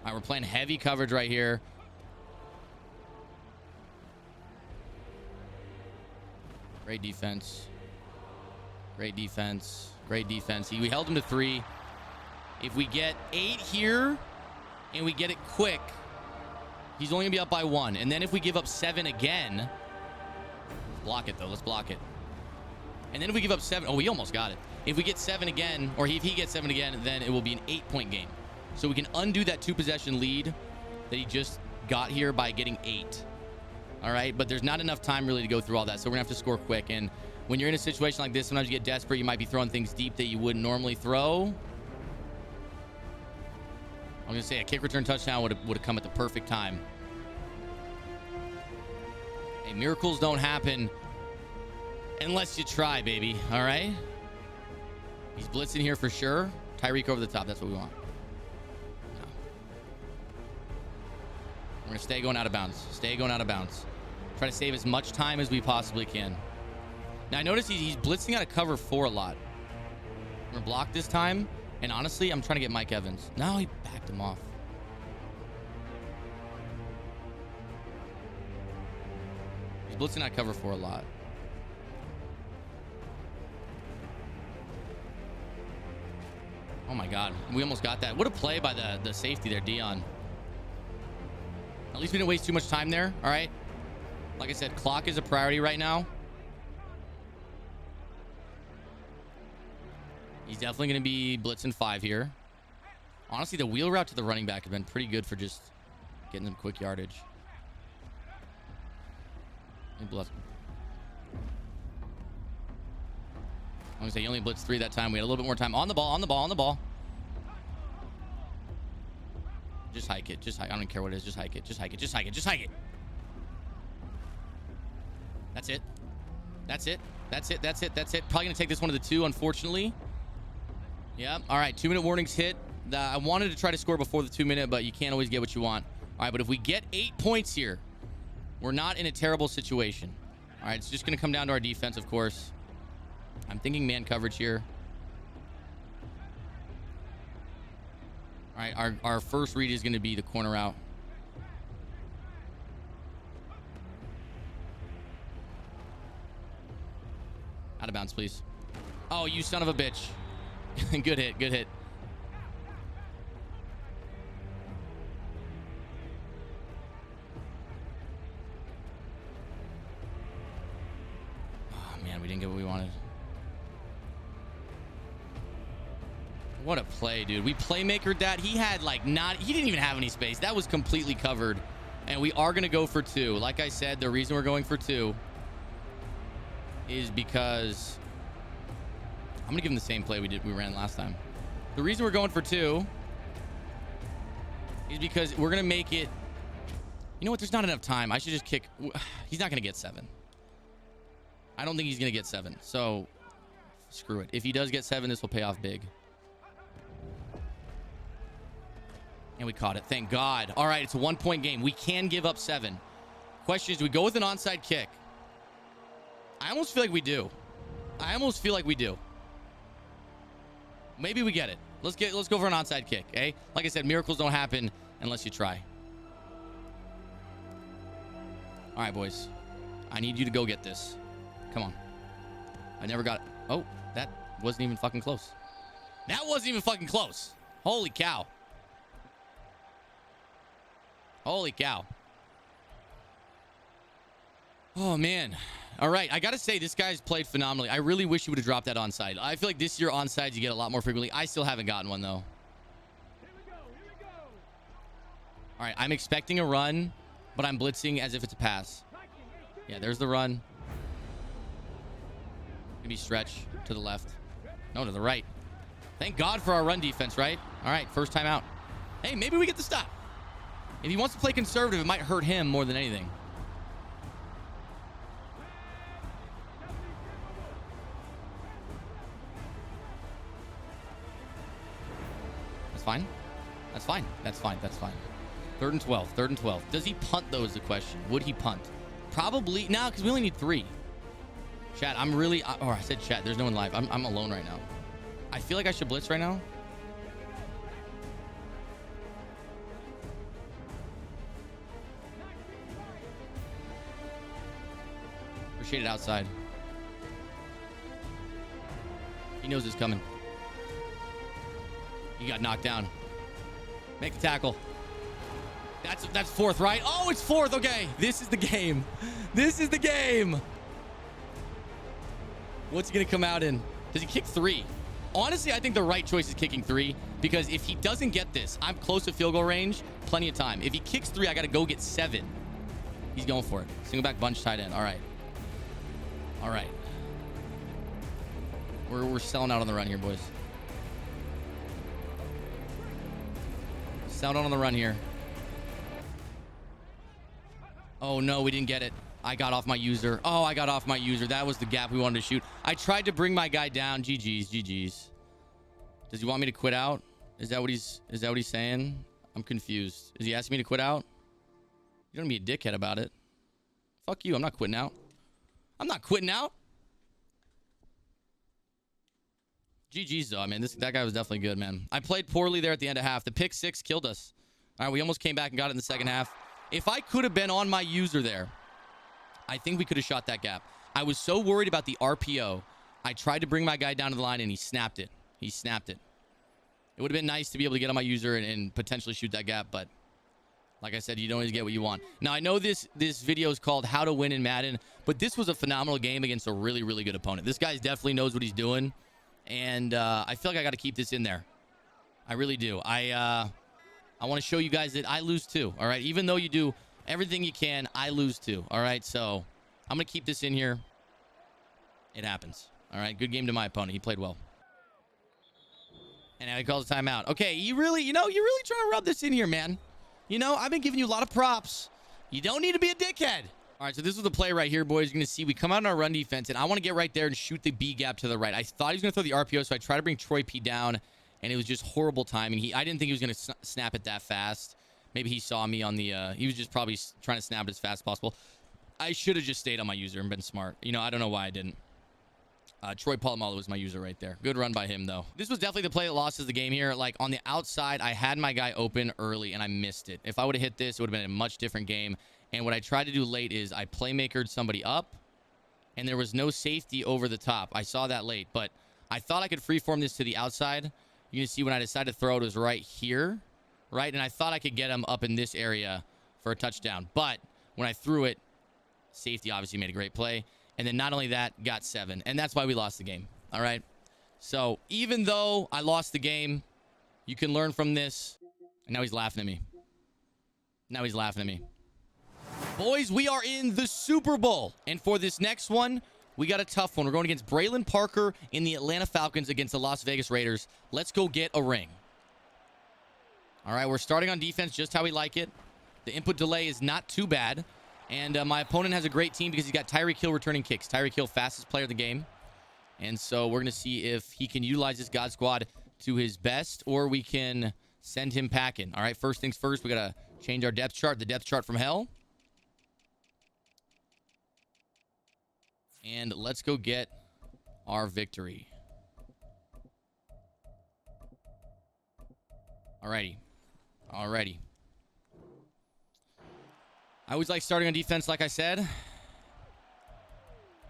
All right, we're playing heavy coverage right here. Great defense. Great defense. Great defense. We held him to 3. If we get 8 here and we get it quick, he's only going to be up by 1. And then if we give up 7 again, let's block it, though. Let's block it. And then if we give up 7, oh, we almost got it. If we get 7 again, or if he gets 7 again, then it will be an 8-point game. So we can undo that 2-possession lead that he just got here by getting 8. All right, but there's not enough time really to go through all that, so we're going to have to score quick. And when you're in a situation like this, sometimes you get desperate. You might be throwing things deep that you wouldn't normally throw. I'm going to say a kick return touchdown would have come at the perfect time. Hey, miracles don't happen unless you try, baby. All right? He's blitzing here for sure. Tyreek over the top. That's what we want. No. We're going to stay going out of bounds. Stay going out of bounds. Try to save as much time as we possibly can. Now, I notice he's blitzing out of cover 4 a lot. We're going to block this time. And honestly, I'm trying to get Mike Evans. No, he backed him off. He's blitzing out of cover 4 a lot. Oh, my God. We almost got that. What a play by the safety there, Dion. At least we didn't waste too much time there. All right. Like I said, clock is a priority right now. He's definitely going to be blitzing 5 here. Honestly, the wheel route to the running back has been pretty good for just getting some quick yardage. I'm going to say he only blitzed 3 that time. We had a little bit more time. On the ball, on the ball, on the ball. Just hike it. Just hike. I don't care what it is. Just hike it. Just hike it. Just hike it. Just hike it. That's it. That's it. That's it. That's it. That's it. Probably going to take this one to the 2, unfortunately. Yeah. All right. 2-minute warnings hit. I wanted to try to score before the 2-minute, but you can't always get what you want. All right. But if we get 8 points here, we're not in a terrible situation. All right. It's just going to come down to our defense, of course. I'm thinking man coverage here. All right. Our first read is going to be the corner out. Out of bounds, please. Oh, you son of a bitch. Good hit. Good hit. Oh, man, we didn't get what we wanted. What a play, dude. We playmakered that. He had he didn't even have any space. That was completely covered. And we are going to go for 2. Like I said, the reason we're going for 2 is because I'm going to give him the same play we ran last time. The reason we're going for 2 is because we're going to make it. You know what? There's not enough time. I should just kick. He's not going to get 7. I don't think he's going to get 7. So screw it. If he does get 7, this will pay off big. And we caught it. Thank God. All right. It's a 1-point game. We can give up 7. Question is, do we go with an onside kick? I almost feel like we do. Maybe we get it. Let's go for an onside kick, eh? Like I said, miracles don't happen unless you try. All right, boys. I need you to go get this. Come on. I never got it. Oh, that wasn't even fucking close. That wasn't even fucking close. Holy cow. Holy cow. Oh, man. All right, I got to say, this guy's played phenomenally. I really wish he would have dropped that onside. I feel like this year onsides you get a lot more frequently. I still haven't gotten one, though. Here we go. All right, I'm expecting a run, but I'm blitzing as if it's a pass. Yeah, there's the run. Maybe stretch to the left. No, to the right. Thank God for our run defense, right? All right, first time out. Hey, maybe we get the stop. If he wants to play conservative, it might hurt him more than anything. Fine. That's fine. That's fine. That's fine. 3rd and 12. 3rd and 12. Does he punt, though, is the question. Would he punt? Probably. No, because we only need 3. Chat, I'm really... Oh, I said chat. There's no one live. I'm alone right now. I feel like I should blitz right now. Appreciate it outside. He knows it's coming. He got knocked down. Make the tackle. That's 4th, right? Oh, it's 4th. Okay. This is the game. This is the game. What's he going to come out in? Does he kick 3? Honestly, I think the right choice is kicking 3 because if he doesn't get this, I'm close to field goal range. Plenty of time. If he kicks 3, I got to go get 7. He's going for it. Single back bunch tight end. All right. All right. We're selling out on the run here, boys. Sound on the run here. Oh, no, we didn't get it. I got off my user. Oh, I got off my user. That was the gap we wanted to shoot. I tried to bring my guy down. GG's, GG's. Does he want me to quit out? Is that what he's saying? I'm confused. Is he asking me to quit out? You don't be a dickhead about it. Fuck you. I'm not quitting out. I'm not quitting out. GG's though. I mean, that guy was definitely good, man. I played poorly there at the end of half. The pick 6 killed us. All right, we almost came back and got it in the second half. If I could have been on my user there, I think we could have shot that gap. I was so worried about the RPO. I tried to bring my guy down to the line, and he snapped it. He snapped it. It would have been nice to be able to get on my user and potentially shoot that gap, but like I said, you don't always get what you want. Now, I know this video is called How to Win in Madden, but this was a phenomenal game against a really, really good opponent. This guy definitely knows what he's doing, and I feel like I got to keep this in there. I really do. I want to show you guys that I lose too, all right? Even though you do everything you can, I lose too, all right? So I'm going to keep this in here. It happens, all right? Good game to my opponent. He played well. And now he calls a timeout. Okay, you're really trying to rub this in here, man. You know, I've been giving you a lot of props. You don't need to be a dickhead. All right, so this was the play right here, boys. You're going to see we come out in our run defense, and I want to get right there and shoot the B gap to the right. I thought he was going to throw the RPO, so I tried to bring Troy P down, and it was just horrible timing. I didn't think he was going to snap it that fast. Maybe he saw me on the... he was just probably trying to snap it as fast as possible. I should have just stayed on my user and been smart. You know, I don't know why I didn't. Troy Polamalu was my user right there. Good run by him, though. This was definitely the play that lost us the game here. Like, on the outside, I had my guy open early, and I missed it. If I would have hit this, it would have been a much different game. And what I tried to do late is I playmakered somebody up, and there was no safety over the top. I saw that late, but I thought I could freeform this to the outside. You can see when I decided to throw it, it was right here, right? And I thought I could get him up in this area for a touchdown. But when I threw it, safety obviously made a great play. And then not only that, got 7. And that's why we lost the game. All right. So even though I lost the game, you can learn from this. And now he's laughing at me. Now he's laughing at me. Boys, we are in the Super Bowl. And for this next one, we got a tough one. We're going against Braylon Parker in the Atlanta Falcons against the Las Vegas Raiders. Let's go get a ring. All right, we're starting on defense just how we like it. The input delay is not too bad. And my opponent has a great team because he's got Tyreek Hill returning kicks. Tyreek Hill, fastest player of the game. And so we're going to see if he can utilize this God Squad to his best, or we can send him packing. All right, first things first, we got to change our depth chart. The depth chart from hell. And let's go get our victory. Alrighty. Alrighty. I always like starting on defense, like I said. And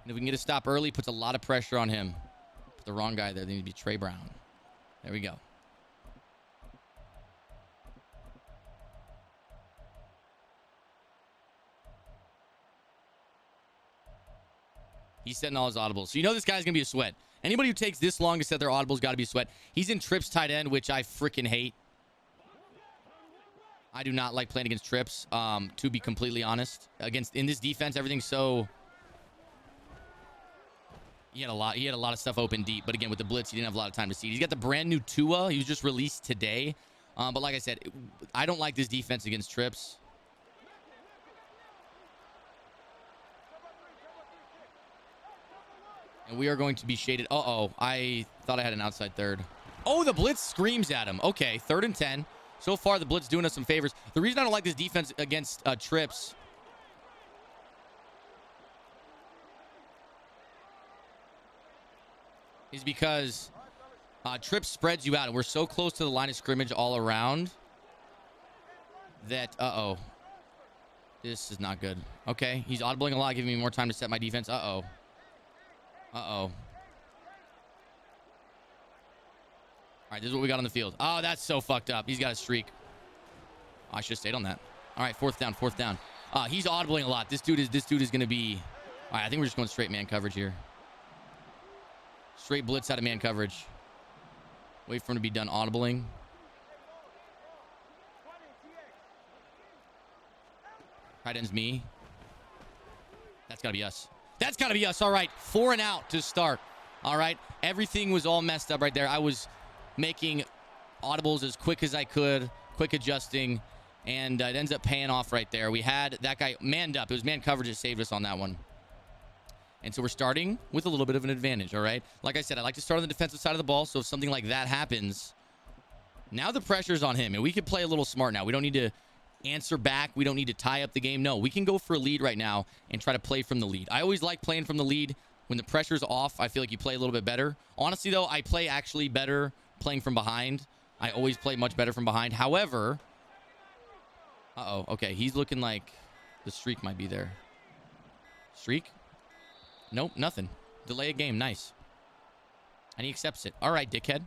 if we can get a stop early, puts a lot of pressure on him. Put the wrong guy there. They need to be Trey Brown. There we go. He's setting all his audibles. So you know this guy's going to be a sweat. Anybody who takes this long to set their audibles got to be a sweat. He's in trips tight end, which I freaking hate. I do not like playing against trips, to be completely honest. In this defense, everything's so... He had a lot of stuff open deep, but again, with the blitz, he didn't have a lot of time to see it. He's got the brand new Tua. He was just released today. But like I said, I don't like this defense against trips. And we are going to be shaded. Uh-oh. I thought I had an outside third. Oh, the blitz screams at him. Okay, 3rd and 10. So far, the blitz doing us some favors. The reason I don't like this defense against trips is because trips spreads you out. And we're so close to the line of scrimmage all around that, uh-oh. This is not good. Okay, he's audibling a lot, giving me more time to set my defense. Uh-oh. Uh-oh. All right, this is what we got on the field. Oh, that's so fucked up. He's got a streak. Oh, I should have stayed on that. All right, 4th down, 4th down. He's audibling a lot. This dude is going to be... All right, I think we're just going straight man coverage here. Straight blitz out of man coverage. Wait for him to be done audibling. Tight end's me. That's got to be us. That's got to be us. All right, 4 and out to start. All right, everything was all messed up right there. I was making audibles as quick as I could, quick adjusting, and it ends up paying off right there. We had that guy manned up. It was man coverage that saved us on that one. And so we're starting with a little bit of an advantage, all right? Like I said, I like to start on the defensive side of the ball, so if something like that happens, now the pressure's on him, and we can play a little smart now. We don't need to answer back. We don't need to tie up the game. No, we can go for a lead right now and try to play from the lead. I always like playing from the lead. When the pressure's off, I feel like you play a little bit better. Honestly, though, I play actually better playing from behind. I always play much better from behind. However, uh-oh, okay, he's looking like the streak might be there. Streak? Nope, nothing. Delay a game, nice. And he accepts it. All right, dickhead.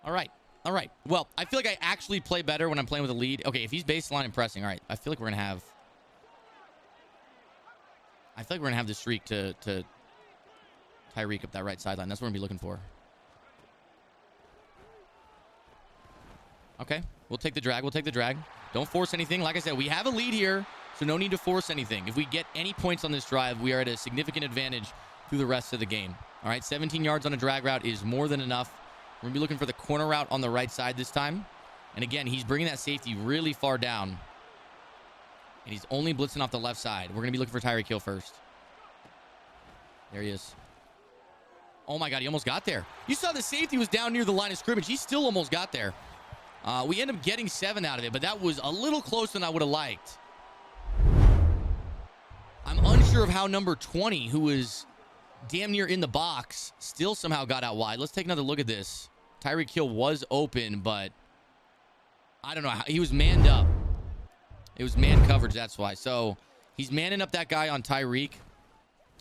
All right, all right. Well, I feel like I actually play better when I'm playing with a lead. Okay, if he's baseline and pressing, all right, I feel like we're going to have... I feel like we're going to have the streak to Tyreek up that right sideline. That's what we're going to be looking for. Okay, we'll take the drag. We'll take the drag. Don't force anything. Like I said, we have a lead here, so no need to force anything. If we get any points on this drive, we are at a significant advantage through the rest of the game. All right, 17 yards on a drag route is more than enough. We're going to be looking for the corner route on the right side this time. And again, he's bringing that safety really far down. And he's only blitzing off the left side. We're going to be looking for Tyreek Hill first. There he is. Oh my God, he almost got there. You saw the safety was down near the line of scrimmage. He still almost got there. We ended up getting 7 out of it, but that was a little closer than I would have liked. I'm unsure of how number 20, who was damn near in the box, still somehow got out wide. Let's take another look at this. Tyreek Hill was open, but I don't know. He was manned up. It was man coverage, that's why. So he's manning up that guy on Tyreek.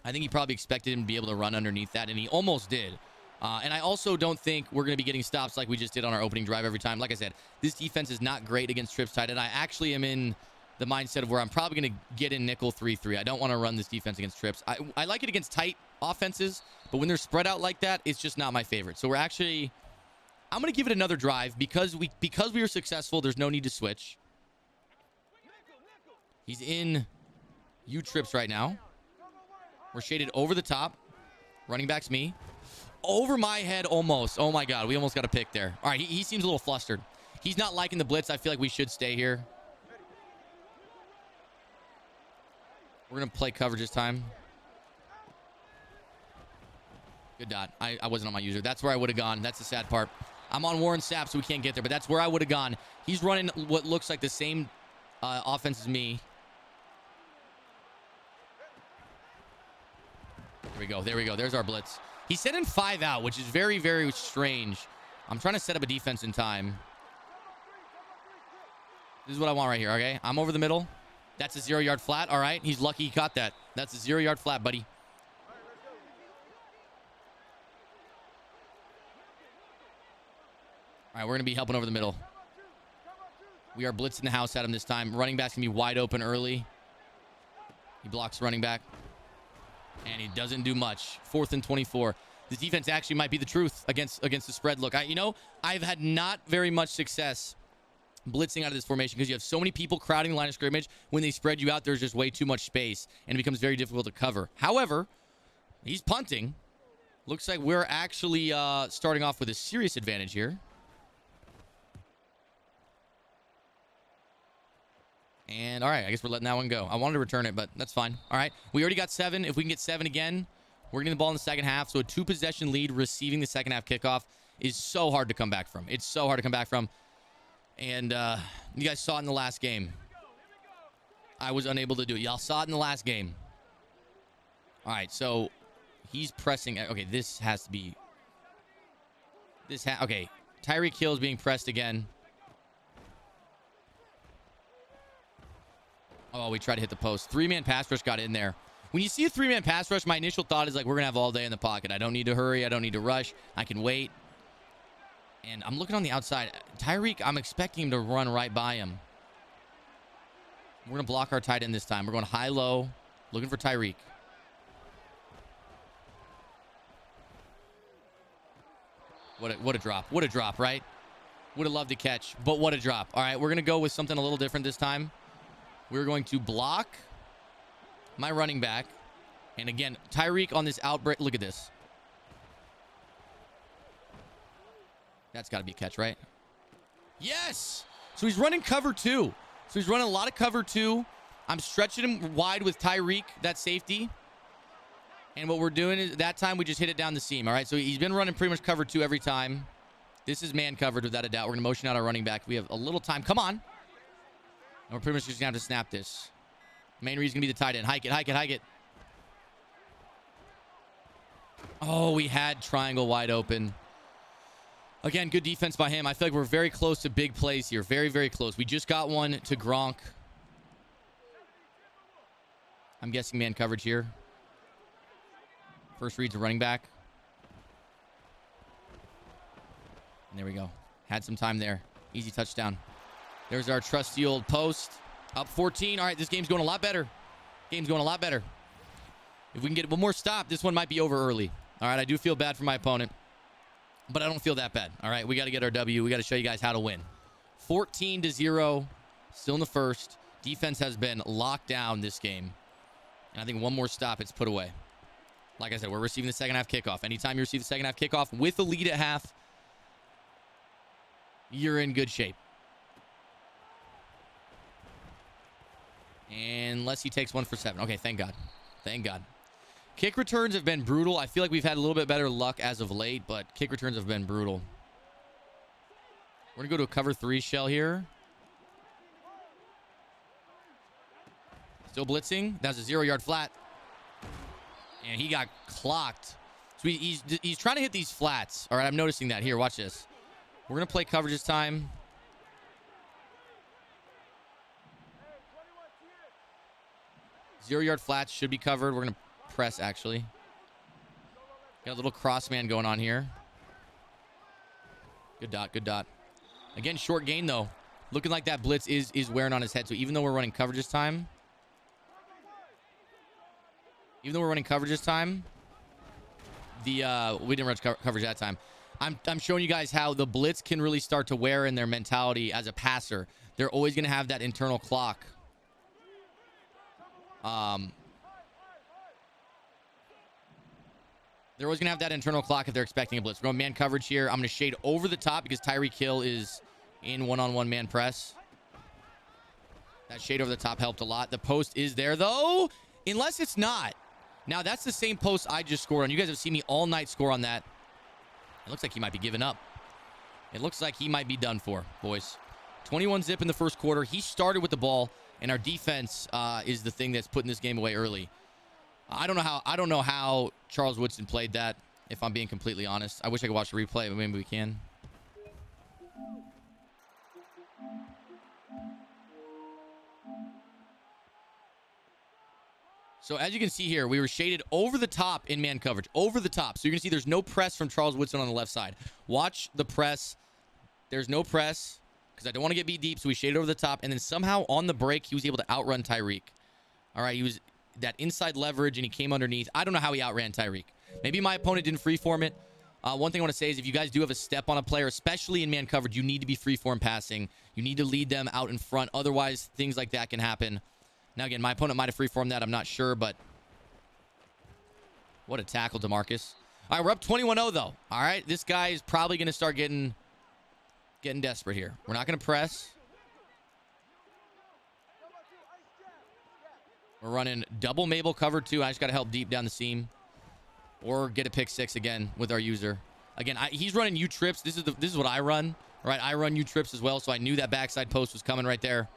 I think he probably expected him to be able to run underneath that, and he almost did. And I also don't think we're going to be getting stops like we just did on our opening drive every time. Like I said, this defense is not great against trips tight end. I actually am in the mindset of where I'm probably going to get in nickel 3-3. I don't want to run this defense against trips. I like it against tight offenses, but when they're spread out like that, it's just not my favorite. So I'm going to give it another drive because we were successful. There's no need to switch. He's in U trips right now. We're shaded over the top. Running back's me. Over my head almost. Oh my God, we almost got a pick there. All right, he seems a little flustered. He's not liking the blitz. I feel like we should stay here. We're going to play coverage this time. Good dot. I wasn't on my user. That's where I would have gone. That's the sad part. I'm on Warren Sapp, so we can't get there, but that's where I would have gone. He's running what looks like the same offense as me. There we go. There we go. There's our blitz. He's sending 5 out, which is very, very strange. I'm trying to set up a defense in time. This is what I want right here, okay? I'm over the middle. That's a 0-yard flat. All right. He's lucky he caught that. That's a 0-yard flat, buddy. All right, we're going to be helping over the middle. We are blitzing the house at him this time. Running back's going to be wide open early. He blocks running back. And he doesn't do much. 4th and 24. This defense actually might be the truth against the spread look. I've had not very much success blitzing out of this formation because you have so many people crowding the line of scrimmage. When they spread you out, there's just way too much space, and it becomes very difficult to cover. However, he's punting. Looks like we're actually starting off with a serious advantage here. And, all right, I guess we're letting that one go. I wanted to return it, but that's fine. All right, we already got 7. If we can get 7 again, we're getting the ball in the second half. So a 2-possession lead receiving the second half kickoff is so hard to come back from. It's so hard to come back from. And you guys saw it in the last game. I was unable to do it. Y'all saw it in the last game. All right, so he's pressing. Okay, this has to be. Okay, Tyreek Hill is being pressed again. Oh, we tried to hit the post. 3-man pass rush got in there. When you see a 3-man pass rush, my initial thought is like, we're going to have all day in the pocket. I don't need to hurry. I don't need to rush. I can wait. And I'm looking on the outside. Tyreek, I'm expecting him to run right by him. We're going to block our tight end this time. We're going high-low, looking for Tyreek. What a drop. What a drop, right? Would have loved to catch, but what a drop. All right, we're going to go with something a little different this time. We're going to block my running back. And again, Tyreek on this outbreak. Look at this. That's got to be a catch, right? Yes! So he's running cover 2. So he's running a lot of cover 2. I'm stretching him wide with Tyreek, that safety. And what we're doing is that time we just hit it down the seam, all right? So he's been running pretty much cover 2 every time. This is man covered without a doubt. We're going to motion out our running back. We have a little time. Come on. And we're pretty much just going to have to snap this. Main reason going to be the tight end. Hike it, hike it, hike it. Oh, we had triangle wide open. Again, good defense by him. I feel like we're very close to big plays here. Very, very close. We just got one to Gronk. I'm guessing man coverage here. First read's a running back. And there we go. Had some time there. Easy touchdown. There's our trusty old post. Up 14. All right, this game's going a lot better. Game's going a lot better. If we can get one more stop, this one might be over early. All right, I do feel bad for my opponent, but I don't feel that bad. All right, we got to get our W. We got to show you guys how to win. 14-0. Still in the first. Defense has been locked down this game. And I think one more stop, it's put away. Like I said, we're receiving the second half kickoff. Anytime you receive the second half kickoff with the lead at half, you're in good shape. Unless he takes 1 for 7. Okay, thank God. Thank God. Kick returns have been brutal. I feel like we've had a little bit better luck as of late, but kick returns have been brutal. We're going to go to a cover 3 shell here. Still blitzing. That's a 0-yard flat. And he got clocked. So he's trying to hit these flats. All right, I'm noticing that. Here, watch this. We're going to play coverage this time. 0-yard flats should be covered. We're going to press, actually. Got a little cross man going on here. Good dot, good dot. Again, short gain, though. Looking like that blitz is wearing on his head. So even though we're running coverage this time, we didn't run coverage that time. I'm showing you guys how the blitz can really start to wear in their mentality as a passer. They're always going to have that internal clock. They're always going to have that internal clock if they're expecting a blitz. We're going man coverage here. I'm going to shade over the top because Tyreek Hill is in one-on-one man press. That shade over the top helped a lot. The post is there, though, unless it's not. Now, that's the same post I just scored on. You guys have seen me all night score on that. It looks like he might be giving up. It looks like he might be done for, boys. 21 zip in the first quarter. He started with the ball, and our defense is the thing that's putting this game away early. I don't know how Charles Woodson played that, if I'm being completely honest. I wish I could watch the replay, but maybe we can. So as you can see here, we were shaded over the top in man coverage. Over the top. So you're going to see there's no press from Charles Woodson on the left side. Watch the press. There's no press because I don't want to get beat deep, so we shaded over the top. And then somehow on the break, he was able to outrun Tyreek. All right, he was that inside leverage, and he came underneath. I don't know how he outran Tyreek. Maybe my opponent didn't freeform it. One thing I want to say is if you guys do have a step on a player, especially in man coverage, you need to be freeform passing. You need to lead them out in front. Otherwise, things like that can happen. Now, again, my opponent might have freeformed that. I'm not sure, but what a tackle, DeMarcus. All right, we're up 21-0, though. All right, this guy is probably going to start getting desperate here. We're not going to press. We're running double Mabel cover 2. I just got to help deep down the seam or get a pick 6 again with our user. Again, he's running U-trips. This is what I run. All right, I run U-trips as well, so I knew that backside post was coming right there.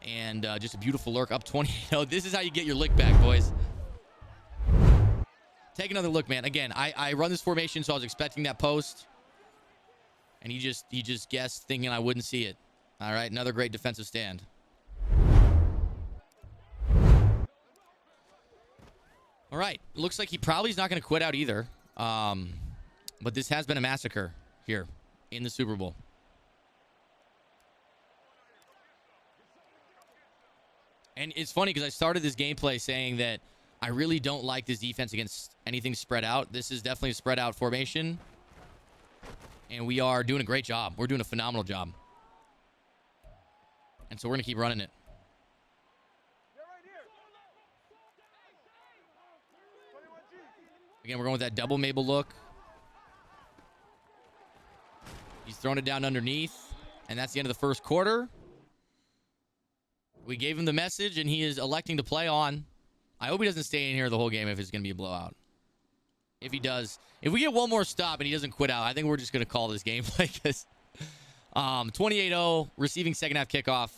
And just a beautiful lurk up 20. This is how you get your lick back, boys. Take another look, man. Again, I run this formation, so I was expecting that post. And he just guessed, thinking I wouldn't see it. All right, another great defensive stand. All right, looks like he probably is not going to quit out either. But this has been a massacre here in the Super Bowl. And it's funny because I started this gameplay saying that I really don't like this defense against anything spread out. This is definitely a spread out formation. And we are doing a great job. We're doing a phenomenal job. And so we're going to keep running it. Again, we're going with that double Mabel look. He's throwing it down underneath. And that's the end of the first quarter. We gave him the message, and he is electing to play on. I hope he doesn't stay in here the whole game if it's going to be a blowout. If he does, if we get one more stop and he doesn't quit out, I think we're just going to call this gameplay because 28-0, receiving second half kickoff.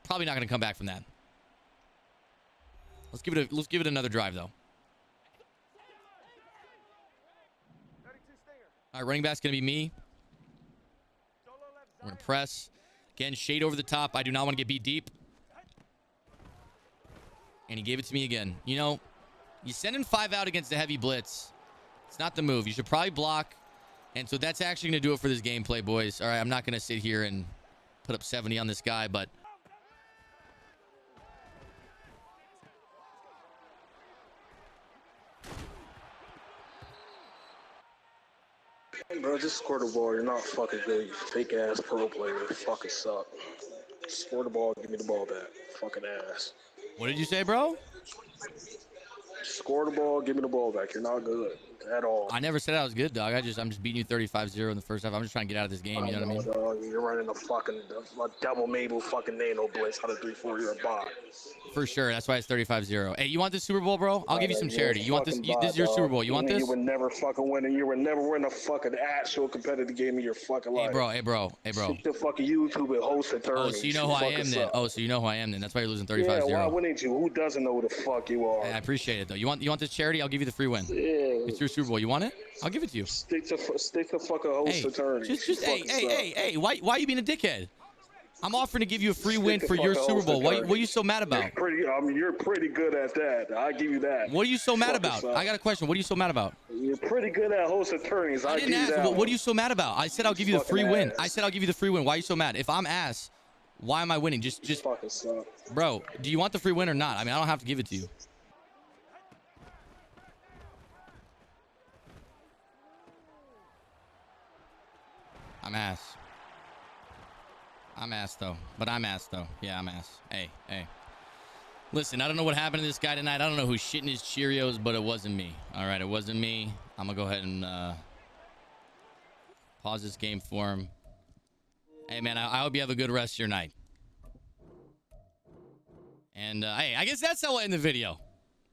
Probably not going to come back from that. Let's give it another drive, though. All right, running back's going to be me. We're going to press. Again, shade over the top. I do not want to get beat deep. And he gave it to me again. You know, you send in 5 out against the heavy blitz. It's not the move. You should probably block. And so that's actually going to do it for this gameplay, boys. All right, I'm not going to sit here and put up 70 on this guy, but... Bro, just score the ball. You're not fucking good. You fake ass pro player. You fucking suck. Score the ball. Give me the ball back. Fucking ass. What did you say, bro? Score the ball. Give me the ball back. You're not good at all. I never said I was good, dog. I'm just beating you 35-0 in the first half. I'm just trying to get out of this game. You know what I mean? Dog, you're running a fucking double Mabel fucking nano blitz. How to 3-4. You're a bot. for sure. That's why it's 35-0. Hey, you want this Super Bowl, bro? I'll give you some charity. You want this? This is your Super Bowl. You want this? You would never fucking win, and you would never win a fucking actual competitive game in your fucking life. Hey, bro. Stick to fucking YouTube and host a tournament. Oh, so you know who I am then? Oh, so you know who I am then? That's why you're losing 35-0. Yeah, why wouldn't you? Who doesn't know who the fuck you are? Hey, I appreciate it though. You want this charity? I'll give you the free win. Yeah. It's your Super Bowl. You want it? I'll give it to you. Stick to fucking host a tournament. Hey. Why are you being a dickhead? I'm offering to give you a free win for your Super Bowl. What are you so mad about? You're pretty good at that. I give you that. What are you so mad about? I got a question. What are you so mad about? You're pretty good at hosting tournaments. I didn't ask. What are you so mad about? I said I'll give you the free win. I said I'll give you the free win. Why are you so mad? If I'm ass, why am I winning? Just fucking suck. Bro, do you want the free win or not? I mean, I don't have to give it to you. I'm ass. I'm ass though. Yeah, I'm ass. Hey. Listen, I don't know what happened to this guy tonight. I don't know who's shitting his Cheerios, but it wasn't me. All right, it wasn't me. I'm gonna go ahead and pause this game for him. Hey, man, I hope you have a good rest of your night. And hey, I guess that's how we'll end the video.